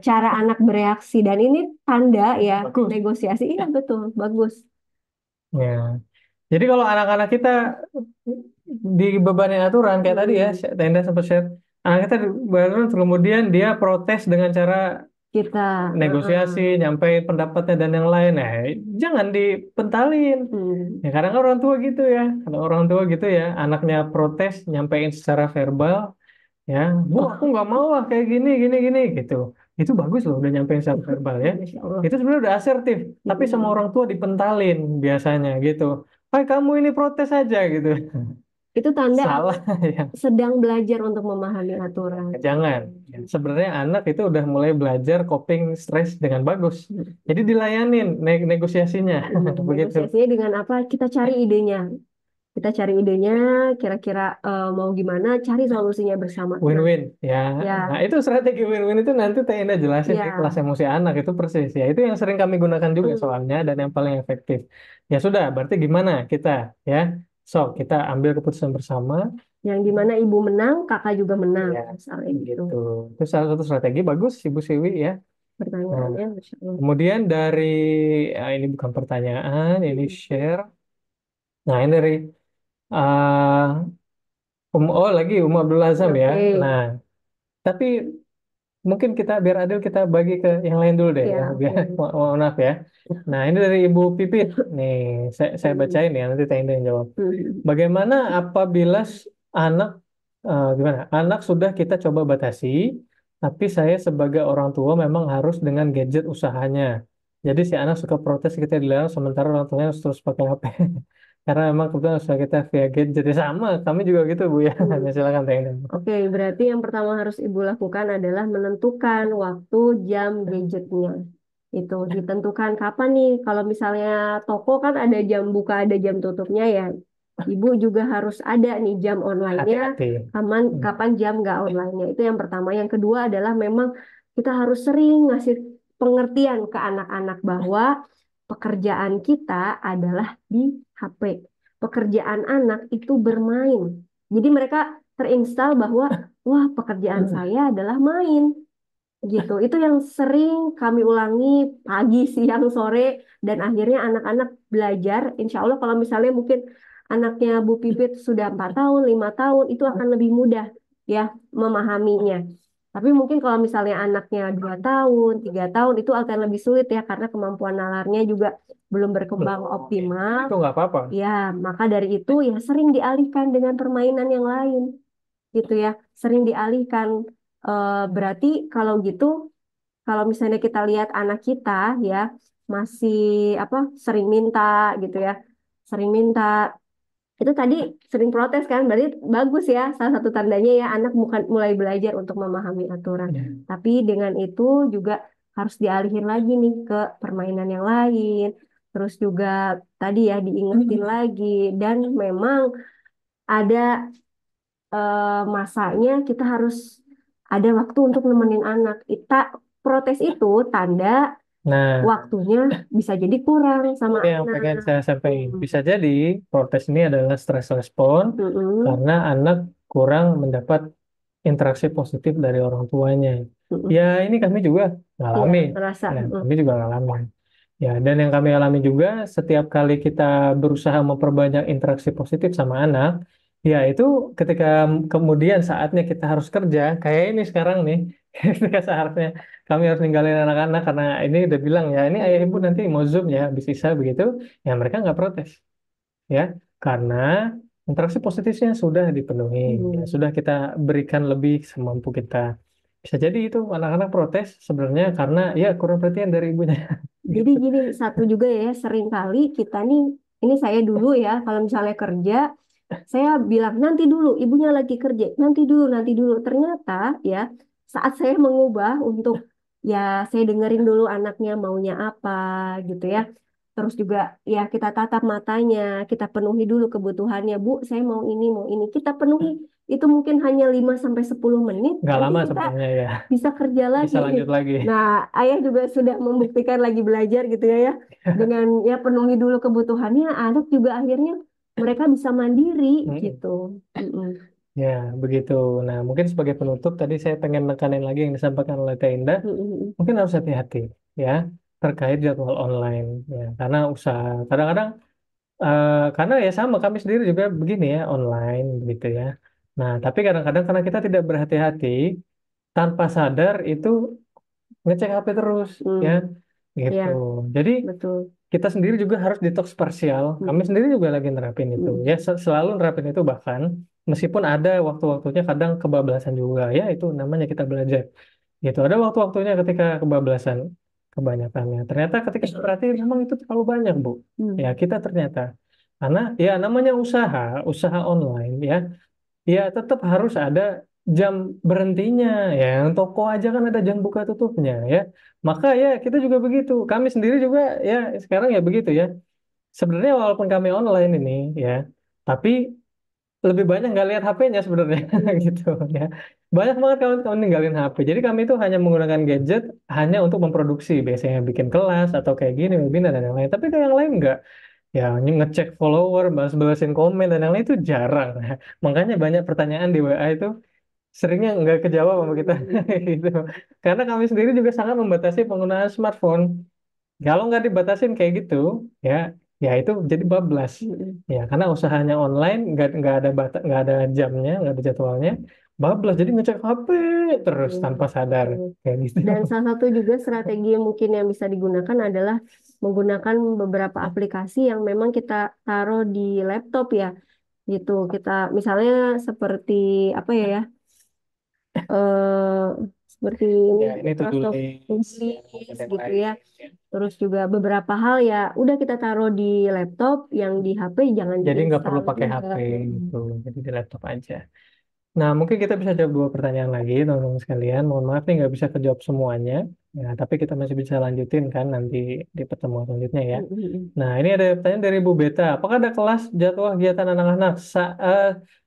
Cara anak bereaksi dan ini tanda ya Bagus negosiasi. Iya betul, bagus. ya. Jadi kalau anak-anak kita dibebani aturan kayak tadi ya, Hmm. Tenda sempat share, anak kita dibebani aturan, kemudian dia protes dengan cara Kita. negosiasi, nyampein pendapatnya dan yang lain. Jangan dipentalin. Hmm. Ya kadang orang tua gitu ya, kadang orang tua gitu ya, anaknya protes, nyampein secara verbal, ya, Bu, aku nggak mau ah kayak gini, gini, gini, gitu. Itu bagus loh, udah nyampein secara verbal ya. Masya Allah. Itu sebenarnya udah asertif, tapi sama Hmm. orang tua dipentalin biasanya gitu. Hai kamu ini protes aja gitu. Itu tanda apa? Salah ya. Sedang belajar untuk memahami aturan. Jangan. Ya, sebenarnya anak itu udah mulai belajar coping stres dengan bagus. Jadi dilayanin negosiasinya begitu. Negosiasinya dengan apa? Kita cari idenya. Kita cari idenya, kira-kira mau gimana, cari solusinya bersama. Nah, Win-win ya. Nah, ya, itu strategi win-win itu nanti Teh Indah jelasin di kelas ya. emosi anak itu persis ya. Itu yang sering kami gunakan juga soalnya dan yang paling efektif. Ya sudah, berarti gimana kita ya? So, kita ambil keputusan bersama Yang dimana ibu menang, kakak juga menang. ya Misalnya gitu. gitu. Itu salah satu strategi bagus Ibu Siwi ya. Nah, Pertanyaannya, Masya Allah. kemudian dari ini bukan pertanyaan, ini share. Nah, ini dari ah, oh lagi Abdul Azam ya. Oke, Nah, tapi mungkin kita biar adil kita bagi ke yang lain dulu deh ya. ya, Biar oke. mohon maaf ya. Nah, ini dari Ibu Pipit. Nih, saya bacain ya nanti Teh Indah yang jawab. Hmm. Bagaimana apabila anak gimana? Anak sudah kita coba batasi, tapi saya sebagai orang tua memang harus dengan gadget usahanya. Jadi si anak suka protes kita dilarang sementara orang tuanya harus terus pakai HP. Karena memang kebetulan usaha kita via gadget. Ya sama, kami juga gitu Bu ya. Hmm. Ya, silakan Teh Indah. Oke, berarti yang pertama harus ibu lakukan adalah menentukan waktu jam gadgetnya. Itu ditentukan kapan nih. Kalau misalnya toko kan ada jam buka, ada jam tutupnya ya. Ibu juga harus ada nih jam online-nya, Hati-hati. kapan Hmm. kapan jam nggak online-nya. Itu yang pertama. Yang kedua adalah memang kita harus sering ngasih pengertian ke anak-anak bahwa pekerjaan kita adalah di HP. Pekerjaan anak itu bermain. Jadi mereka terinstal bahwa wah pekerjaan saya adalah main gitu. Itu yang sering kami ulangi pagi, siang, sore dan akhirnya anak-anak belajar. Insya Allah kalau misalnya mungkin anaknya Bu Pipit sudah 4 tahun, 5 tahun itu akan lebih mudah ya memahaminya. Tapi mungkin kalau misalnya anaknya 2 tahun, 3 tahun itu akan lebih sulit ya karena kemampuan nalarnya juga belum berkembang optimal. Itu nggak apa-apa. Ya, maka dari itu ya sering dialihkan dengan permainan yang lain gitu ya. Sering dialihkan. Berarti kalau gitu, kalau misalnya kita lihat anak kita ya masih apa sering minta gitu ya, sering minta. Itu tadi sering protes kan, berarti bagus ya. Salah satu tandanya ya anak bukan mulai belajar untuk memahami aturan. Ya. Tapi dengan itu juga harus dialihin lagi nih ke permainan yang lain. Terus juga tadi ya diingetin lagi dan memang ada masanya kita harus ada waktu untuk nemenin anak. Protes itu tanda Nah, waktunya bisa jadi kurang sama ini yang anak. pengen saya sampaikan. Hmm. Bisa jadi protes ini adalah stress respon Mm-mm. karena anak kurang mendapat interaksi positif dari orang tuanya. Ya, Mm-mm. ini kami juga Iya, ngalami. ngerasa. Ya, Mm. kami juga ngalamin. Ya, dan yang kami alami juga setiap kali kita berusaha memperbanyak interaksi positif sama anak, ya itu ketika kemudian saatnya kita harus kerja, kayak ini sekarang nih, ketika seharusnya kami harus ninggalin anak-anak karena ini udah bilang ya, ini ayah ibu nanti mau Zoom ya, habis isa begitu, ya mereka nggak protes, ya, karena interaksi positifnya sudah dipenuhi, ya, Hmm. sudah kita berikan lebih semampu kita. Bisa jadi itu anak-anak protes sebenarnya karena ya kurang perhatian dari ibunya. Jadi Gitu. gini, satu juga ya, sering kali kita nih, ini saya dulu ya, kalau misalnya kerja, saya bilang nanti dulu, ibunya lagi kerja, nanti dulu, nanti dulu. Ternyata ya, saat saya mengubah untuk ya saya dengerin dulu anaknya maunya apa gitu ya. Terus juga ya kita tatap matanya, kita penuhi dulu kebutuhannya. Bu, saya mau ini, mau ini. Kita penuhi. Itu mungkin hanya 5 sampai 10 menit, Nggak nanti lama kita sebenarnya ya. bisa kerja Bisa lagi. lanjut lagi. Nah, ayah juga sudah membuktikan lagi belajar gitu ya, ya. Dengan ya penuhi dulu kebutuhannya, anak juga akhirnya mereka bisa mandiri Mm-mm. gitu. Mm-mm. Ya, begitu. Nah, mungkin sebagai penutup tadi saya pengen nekanin lagi yang disampaikan oleh Teh Indah. Mm-mm. Mungkin harus hati-hati ya terkait jadwal online ya. Karena usaha kadang-kadang karena ya sama kami sendiri juga begini ya online gitu ya. Nah, tapi kadang-kadang karena kita tidak berhati-hati tanpa sadar itu ngecek HP terus ya Mm. gitu. Ya, Jadi betul. kita sendiri juga harus detox parsial. Kami Mm-mm. sendiri juga lagi nerapin itu. Mm-mm. Ya selalu nerapin itu bahkan meskipun ada waktu-waktunya kadang kebablasan juga. Ya itu namanya kita belajar. Gitu. Ada waktu-waktunya ketika kebablasan kebanyakannya. Ternyata ketika berarti memang itu terlalu banyak, Bu. Ya Mm. kita ternyata. Karena ya namanya usaha, usaha online ya, ya tetap harus ada jam berhentinya ya. Yang toko aja kan ada jam buka tutupnya ya. Maka ya kita juga begitu. Kami sendiri juga ya sekarang ya begitu ya. Sebenarnya walaupun kami online ini ya, tapi lebih banyak nggak lihat HP-nya sebenarnya Hmm. gitu ya. Banyak banget kawan-kawan ninggalin HP. Jadi kami itu hanya menggunakan gadget hanya untuk memproduksi, biasanya bikin kelas atau kayak gini, webinar dan yang lain. Tapi kalau yang lain nggak. Ya, ngecek follower, balas-balasin komen dan yang lain itu jarang. Makanya banyak pertanyaan di WA itu seringnya nggak kejawab sama kita gitu. Karena kami sendiri juga sangat membatasi penggunaan smartphone. Kalau nggak dibatasin kayak gitu, ya, ya itu jadi bablas. Hmm. Ya, karena usahanya online, nggak ada jamnya, nggak ada jadwalnya, bablas. Jadi ngecek HP terus tanpa Hmm. sadar Hmm. kayak gitu. Dan salah satu juga strategi yang mungkin yang bisa digunakan adalah menggunakan beberapa aplikasi yang memang kita taruh di laptop ya, gitu. Kita misalnya seperti apa ya, eh seperti ini Ya, ini to-do Microsoft list, ya, List dan yang gitu ya. lain. Ya. Terus juga beberapa hal ya udah kita taruh di laptop, yang di HP jangan Jadi nggak diinstal perlu pakai juga. HP Mm-mm. gitu, jadi di laptop aja. Nah, mungkin kita bisa jawab dua pertanyaan lagi, teman-teman sekalian. Mohon maaf nih nggak bisa kejawab semuanya. Ya, tapi kita masih bisa lanjutin kan nanti di pertemuan selanjutnya ya. Mm-mm. Nah, ini ada pertanyaan dari Bu Beta. Apakah ada kelas jadwal kegiatan anak-anak?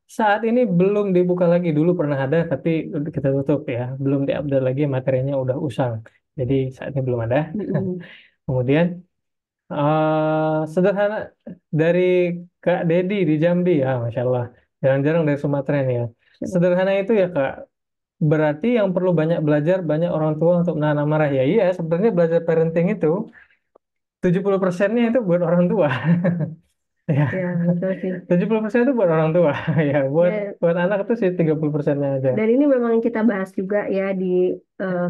Saat ini belum dibuka lagi. Dulu pernah ada, tapi udah kita tutup ya. Belum diupdate lagi, materinya udah usang. Jadi saat ini belum ada. Mm-mm. Kemudian, sederhana dari Kak Dedi di Jambi. Ya, Masya Allah. Jarang-jarang dari Sumatera ini ya. Sederhana itu ya Kak. Berarti yang perlu banyak belajar, banyak orang tua untuk menahan amarah. Ya iya, sebenarnya belajar parenting itu 70%-nya itu buat orang tua. Ya, Ya, betul sih. 70% itu buat orang tua. Ya, buat Dan, buat anak itu sih 30%-nya aja. dan ini memang kita bahas juga ya di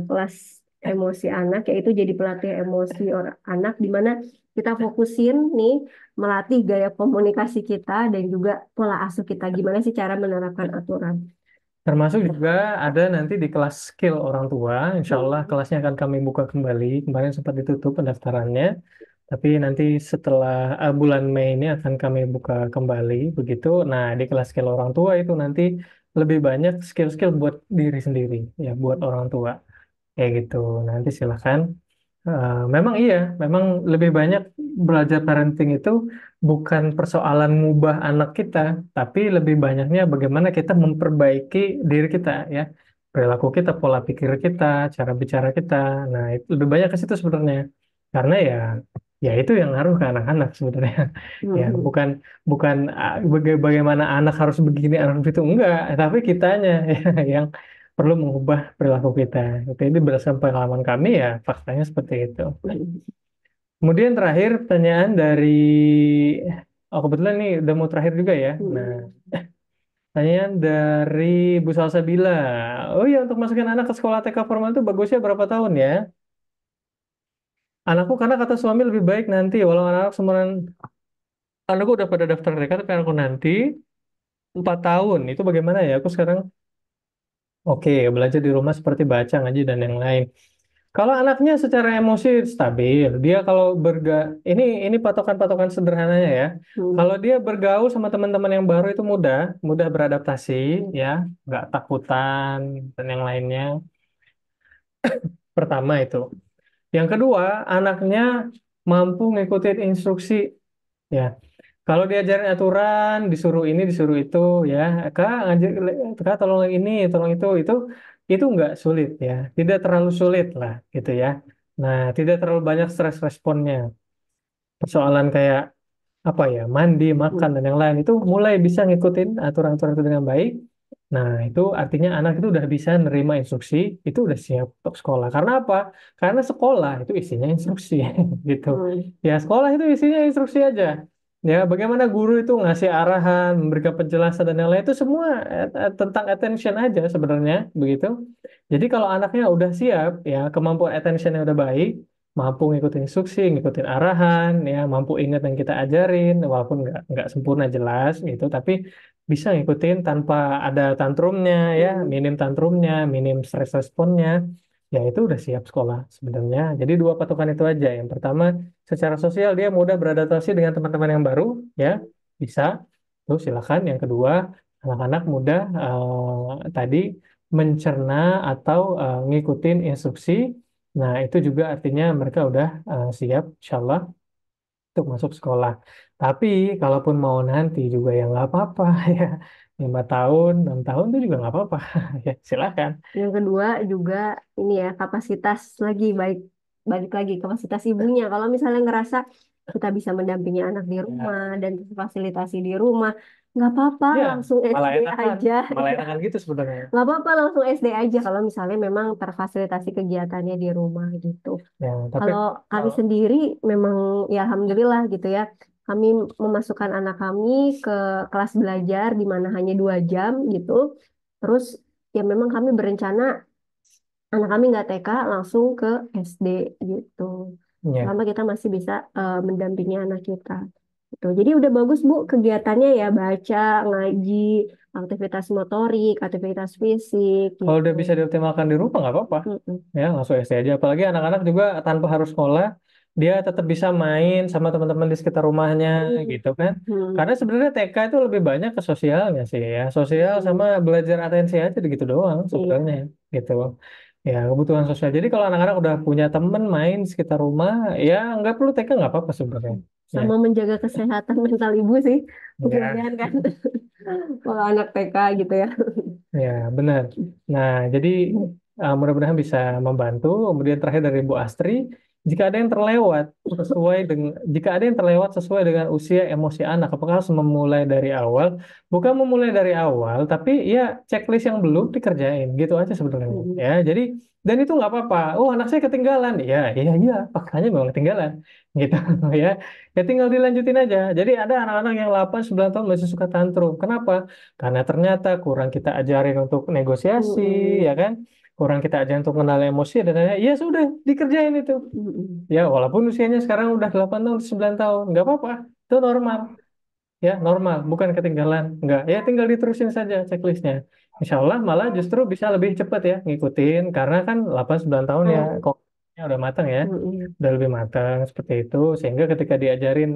kelas emosi anak, yaitu jadi pelatih emosi orang anak, di mana kita fokusin nih melatih gaya komunikasi kita dan juga pola asuh kita. Gimana sih cara menerapkan aturan? Termasuk juga ada nanti di kelas skill orang tua. Insya Allah Hmm. kelasnya akan kami buka kembali. Kemarin sempat ditutup pendaftarannya. Tapi nanti setelah bulan Mei ini akan kami buka kembali. Begitu. Nah, di kelas skill orang tua itu nanti lebih banyak skill-skill buat diri sendiri. Ya, buat orang tua. Kayak gitu. Nanti silahkan. Memang iya, memang lebih banyak belajar parenting itu bukan persoalan ngubah anak kita, tapi lebih banyaknya bagaimana kita memperbaiki diri kita ya, perilaku kita, pola pikir kita, cara bicara kita. Nah, itu lebih banyak ke situ sebenarnya, karena ya itu yang ngaruh ke anak-anak sebenarnya. Ya, Hmm. bukan bukan bagaimana anak harus begini, anak harus itu enggak, tapi kitanya ya, yang perlu mengubah perilaku kita. Itu ini berdasarkan pengalaman kami ya, faktanya seperti itu. Hmm. Kemudian terakhir pertanyaan dari, oh kebetulan nih udah mau terakhir juga ya. Nah, Hmm. pertanyaan dari Bu Salsabila. Oh iya, untuk masukin anak ke sekolah TK formal itu bagusnya berapa tahun ya? Anakku karena kata suami lebih baik nanti, walau anak semua anakku udah pada daftar TK, tapi anakku nanti 4 tahun. Itu bagaimana ya? Aku sekarang oke, belajar di rumah seperti baca, ngaji dan yang lain. Kalau anaknya secara emosi stabil, dia kalau ini patokan-patokan sederhananya ya. Hmm. Kalau dia bergaul sama teman-teman yang baru itu mudah, mudah beradaptasi, ya, nggak takutan dan yang lainnya. Pertama itu. Yang kedua, anaknya mampu ngikutin instruksi, ya. Kalau diajarin aturan, disuruh ini, disuruh itu, ya, kak ngajak, kak tolong ini, tolong itu nggak sulit, ya, tidak terlalu sulit lah, gitu ya. Nah, tidak terlalu banyak stres responnya. Persoalan kayak apa ya, mandi, makan Hmm. dan yang lain itu mulai bisa ngikutin aturan-aturan itu dengan baik. Nah, itu artinya anak itu udah bisa nerima instruksi, itu udah siap untuk sekolah. Karena apa? Karena sekolah itu isinya instruksi, gitu. Hmm. Ya, sekolah itu isinya instruksi aja. Ya, bagaimana guru itu ngasih arahan, memberikan penjelasan dan yang lain itu semua tentang attention aja sebenarnya, begitu. Jadi kalau anaknya udah siap, ya kemampuan attentionnya udah baik, mampu ngikutin instruksi, ngikutin arahan, ya mampu ingat yang kita ajarin, walaupun nggak sempurna jelas gitu, tapi bisa ngikutin tanpa ada tantrumnya ya, Hmm. minim tantrumnya, minim stress responnya. ya itu udah siap sekolah sebenarnya. Jadi dua patokan itu aja. Yang pertama, secara sosial dia mudah beradaptasi dengan teman-teman yang baru, ya bisa. Terus silakan. Yang kedua, anak-anak mudah tadi mencerna atau ngikutin instruksi. Nah, itu juga artinya mereka udah siap, insya Allah, untuk masuk sekolah. Tapi kalaupun mau nanti juga ya nggak apa-apa ya. 5 tahun, 6 tahun itu juga nggak apa-apa. Ya, silakan. Yang kedua juga ini ya kapasitas lagi baik balik lagi kapasitas ibunya. Kalau misalnya ngerasa kita bisa mendampingi anak di rumah Ya, dan fasilitasi di rumah, nggak apa-apa ya, langsung malah SD enakan, aja. malah Ya, enakan gitu sebenarnya. nggak apa-apa langsung SD aja kalau misalnya memang terfasilitasi kegiatannya di rumah gitu. Ya, tapi Kalau kami kalau sendiri memang ya alhamdulillah gitu ya. Kami memasukkan anak kami ke kelas belajar di mana hanya 2 jam gitu. Terus ya memang kami berencana anak kami nggak TK langsung ke SD gitu. ya, Selama kita masih bisa mendampingi anak kita. Gitu. Jadi udah bagus Bu kegiatannya ya baca, ngaji, aktivitas motorik, aktivitas fisik kalau gitu. udah bisa dioptimalkan di rumah nggak apa-apa. Mm-mm. Ya, langsung SD aja. Apalagi anak-anak juga tanpa harus sekolah, dia tetap bisa main sama teman-teman di sekitar rumahnya Hmm. gitu kan. Hmm. Karena sebenarnya TK itu lebih banyak ke sosialnya sih ya. Sosial sama Hmm. belajar atensi aja gitu doang sebenarnya Iya. gitu. Ya, kebutuhan sosial. Jadi kalau anak-anak udah punya temen main di sekitar rumah, ya nggak perlu TK nggak apa-apa sebenarnya. Ya, Sama menjaga kesehatan mental ibu sih. ya, Kemudian kan kalau anak TK gitu ya. ya benar. Nah, jadi mudah-mudahan bisa membantu. Kemudian terakhir dari Bu Astri, jika ada yang terlewat sesuai dengan jika ada yang terlewat sesuai dengan usia emosi anak, apakah harus memulai dari awal? Bukan memulai dari awal, tapi ya checklist yang belum dikerjain, gitu aja sebenarnya. Mm-mm. Ya, jadi dan itu nggak apa-apa. Oh, anak saya ketinggalan. Ya, iya, iya, faktanya memang ketinggalan. Gitu ya. Ya tinggal dilanjutin aja. Jadi ada anak-anak yang 8 9 tahun masih suka tantrum. Kenapa? Karena ternyata kurang kita ajarin untuk negosiasi, ya Mm-mm. kan? Kurang kita ajarin untuk mengenal emosi dan lain-lain. Ya sudah, dikerjain itu. Mm-mm. Ya, walaupun usianya sekarang udah 8 tahun, 9 tahun, nggak apa-apa. Itu normal. Ya, normal. Bukan ketinggalan. Nggak. Ya, tinggal diterusin saja checklistnya. Insya Allah malah justru bisa lebih cepat ya ngikutin. Karena kan 8 9 tahun ya, kok udah matang ya. Mm-mm. Udah lebih matang seperti itu. Sehingga ketika diajarin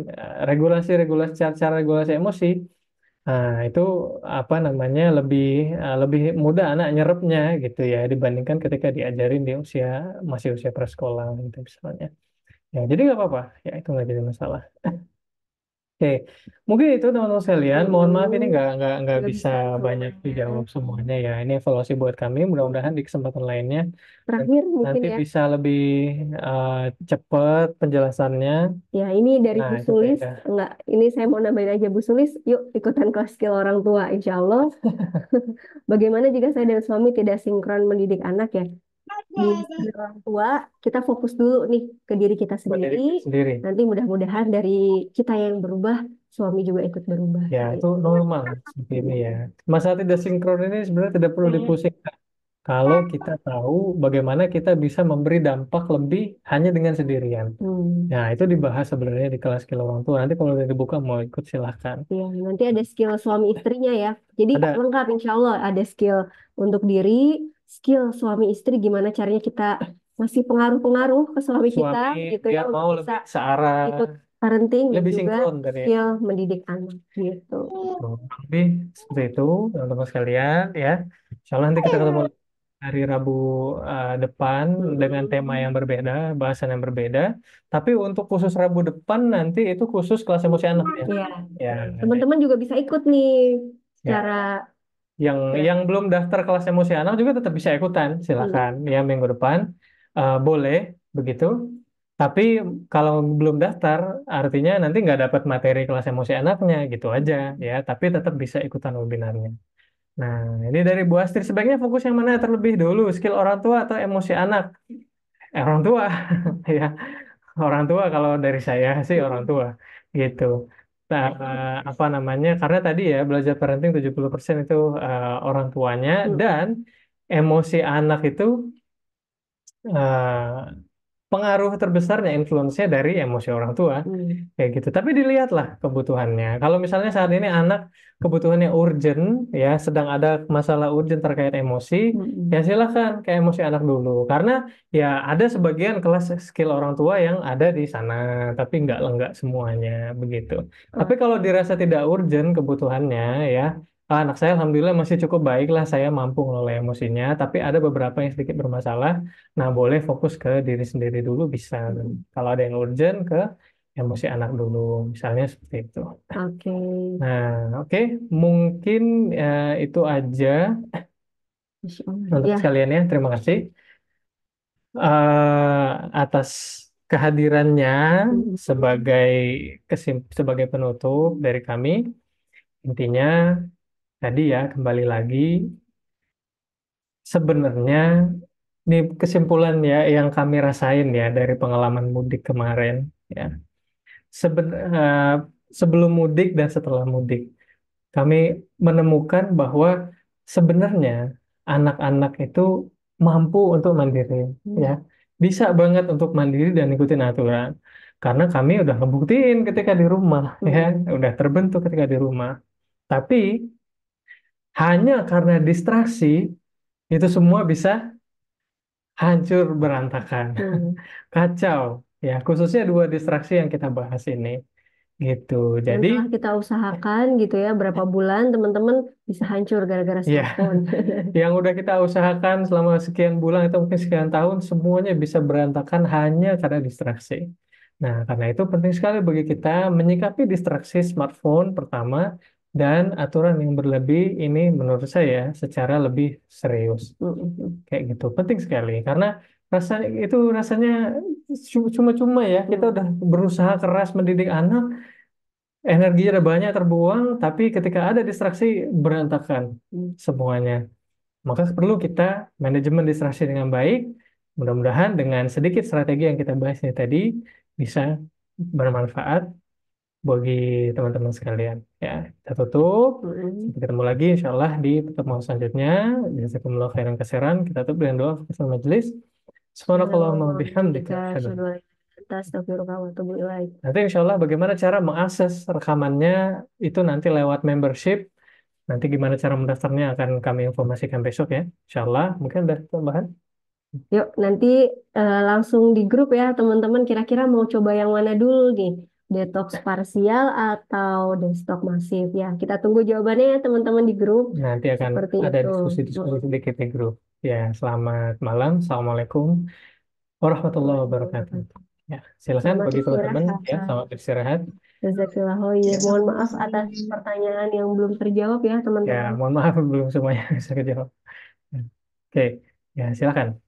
regulasi-regulasi, cara-cara regulasi emosi, nah, itu apa namanya lebih mudah anak nyerapnya gitu ya dibandingkan ketika diajarin di masih usia prasekolah gitu misalnya. Ya, jadi nggak apa-apa. Ya, itu nggak jadi masalah. Oke, mungkin itu teman-teman sekalian. Mohon maaf ini Mm-mm. nggak Nggak bisa bisa banyak semuanya. dijawab semuanya ya. Ini evaluasi buat kami. Mudah-mudahan di kesempatan lainnya Terakhir mungkin nanti ya. bisa lebih eh, cepat penjelasannya. Ya, ini dari Nah, Bu itu Sulis. beda. Enggak, ini saya mau nambahin aja Bu Sulis. Yuk ikutan kelas skill orang tua, insya Allah. Bagaimana jika saya dan suami tidak sinkron mendidik anak ya? Di skill orang tua, kita fokus dulu nih ke diri kita Buat diri sendiri. kita sendiri. Nanti mudah-mudahan dari kita yang berubah, suami juga ikut berubah. Ya, itu Gitu. normal seperti ini ya. Masalah tidak sinkron ini sebenarnya tidak perlu dipusingkan. Kalau kita tahu bagaimana kita bisa memberi dampak lebih hanya dengan sendirian. Hmm. Nah, itu dibahas sebenarnya di kelas skill orang tua. Nanti kalau udah dibuka mau ikut silahkan. Ya, nanti ada skill suami istrinya ya. Jadi Ada lengkap insya Allah ada skill untuk diri, skill suami istri gimana caranya kita ngasih pengaruh-pengaruh ke suami kita suami gitu ya biar untuk mau bisa lebih searah, ikut parenting dan lebih juga sinkron dari skill mendidik anak gitu. itu. Lebih seperti itu, teman-teman sekalian ya. Insya Allah nanti kita ketemu hari Rabu depan dengan tema Mm-mm. yang berbeda, bahasan yang berbeda. Tapi untuk khusus Rabu depan nanti itu khusus kelas emosi anak ya. Ya, Ya, teman-teman juga bisa ikut nih ya. secara Yang ya. yang belum daftar kelas emosi anak juga tetap bisa ikutan, Mm. silakan. Ya minggu depan boleh begitu. Tapi kalau belum daftar, artinya nanti nggak dapat materi kelas emosi anaknya gitu aja ya. Tapi tetap bisa ikutan webinarnya. Nah, ini dari Bu Astri sebaiknya fokus yang mana terlebih dulu, skill orang tua atau emosi anak? Orang tua, ya. Orang tua kalau dari saya sih orang Mm. tua gitu. Nah, apa namanya? Karena tadi ya belajar parenting 70% itu orang tuanya Mm. dan emosi anak itu eh, pengaruh terbesarnya, influence-nya dari emosi orang tua. Hmm. Kayak gitu. Tapi dilihatlah kebutuhannya. Kalau misalnya saat ini anak kebutuhannya urgent, ya sedang ada masalah urgent terkait emosi, ya Hmm. silakan ke emosi anak dulu. Karena ya ada sebagian kelas skill orang tua yang ada di sana, tapi nggak semuanya begitu. Tapi Oh, kalau dirasa tidak urgent kebutuhannya, ya anak saya alhamdulillah masih cukup baik lah, saya mampu ngelola emosinya. Tapi ada beberapa yang sedikit bermasalah. Nah, boleh fokus ke diri sendiri dulu bisa. Kalau ada yang urgent ke emosi anak dulu, misalnya seperti itu. oke. Nah, oke, mungkin itu aja Masya Allah. untuk Ya. sekalian ya. Terima kasih atas kehadirannya Hmm. sebagai sebagai penutup dari kami. Intinya tadi ya kembali lagi sebenarnya ini kesimpulan ya yang kami rasain ya dari pengalaman mudik kemarin ya. Seben, eh, Sebelum mudik dan setelah mudik, kami menemukan bahwa sebenarnya anak-anak itu mampu untuk mandiri, ya, Hmm. bisa banget untuk mandiri dan ikutin aturan. Karena kami udah ngebuktiin ketika di rumah, ya, Hmm. udah terbentuk ketika di rumah. Tapi hanya karena distraksi itu semua bisa hancur berantakan, Hmm. kacau. Ya, khususnya dua distraksi yang kita bahas ini, gitu. Yang Jadi telah kita usahakan gitu ya, berapa bulan teman-teman bisa hancur gara-gara ya, smartphone. yang udah kita usahakan selama sekian bulan atau mungkin sekian tahun, semuanya bisa berantakan hanya karena distraksi. Nah, karena itu penting sekali bagi kita menyikapi distraksi smartphone pertama dan aturan yang berlebih ini menurut saya secara lebih serius. Hmm. Kayak gitu, penting sekali. Karena rasanya cuma-cuma ya, kita Hmm. udah berusaha keras mendidik anak, energinya udah banyak terbuang, tapi ketika ada distraksi berantakan Hmm. semuanya. Maka perlu kita manajemen distraksi dengan baik. Mudah-mudahan dengan sedikit strategi yang kita bahas ini tadi bisa bermanfaat bagi teman-teman sekalian. Ya, kita tutup. Hmm. Sampai ketemu lagi insya Allah di pertemuan selanjutnya. Jazakumullah khairan kasiran. Kita tutup dengan doa kepada majelis. Subhanakallahumma wa bihamdika. Subhanallah, Asyhadu an- astagfirullah wa atubu ilaik. Nanti insya Allah bagaimana cara mengakses rekamannya itu nanti lewat membership. Nanti gimana cara mendaftarnya akan kami informasikan besok ya. Insya Allah. Mungkin ada tambahan. Yuk, nanti langsung di grup ya, teman-teman. Kira-kira mau coba yang mana dulu nih? Detox parsial atau desktop masif? Ya, kita tunggu jawabannya ya, teman-teman di grup. Nanti akan Seperti ada itu. diskusi-diskusi Mm-mm. sedikit di grup. Ya, selamat malam. Assalamualaikum warahmatullahi Warahmatullahi wabarakatuh. wabarakatuh. Ya, silakan Selamat bagi teman-teman istirahat. ya, selamat beristirahat. Jazakallah khair. Mohon maaf atas pertanyaan yang belum terjawab ya, Ya, teman-teman. mohon maaf belum semuanya bisa kejawab. Oke, ya silakan.